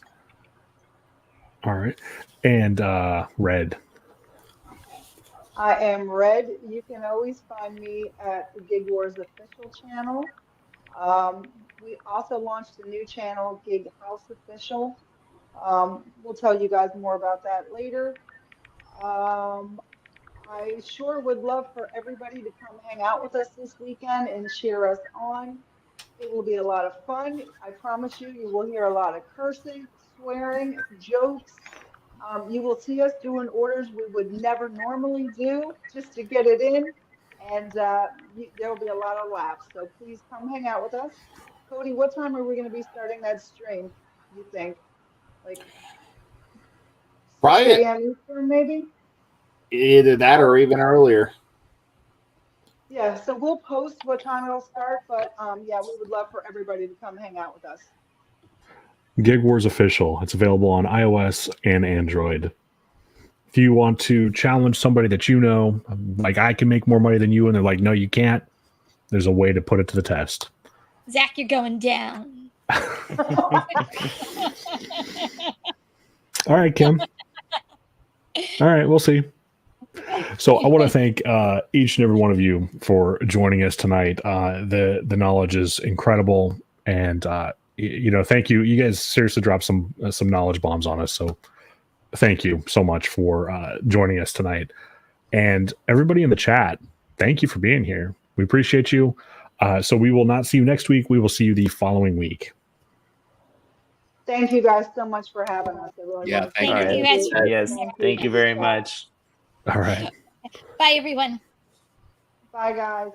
All right. And Red. I am Red. You can always find me at the Gig Wars official channel. We also launched a new channel, Gig House Official. We'll tell you guys more about that later. I sure would love for everybody to come hang out with us this weekend and cheer us on. It will be a lot of fun. I promise you, you will hear a lot of cursing, swearing, jokes. You will see us doing orders we would never normally do just to get it in. And there will be a lot of laughs. So please come hang out with us. Cody, what time are we going to be starting that stream, you think? Like Probably 6 a.m. Eastern, maybe? Either that or even earlier. Yeah, so we'll post what time it'll start, but yeah, we would love for everybody to come hang out with us. Gig Wars Official. It's available on iOS and Android. If you want to challenge somebody that you know, like I can make more money than you, and they're like, no, you can't, there's a way to put it to the test. Zach, you're going down. All right, Kim. All right, we'll see. So I want to thank each and every one of you for joining us tonight. The knowledge is incredible, and thank you. You guys seriously dropped some knowledge bombs on us. So thank you so much for joining us tonight, and everybody in the chat. Thank you for being here. We appreciate you. So we will not see you next week. We will see you the following week. Thank you guys so much for having us. Yeah, thank you. Yes, thank you very much. All right. Bye, everyone. Bye, guys.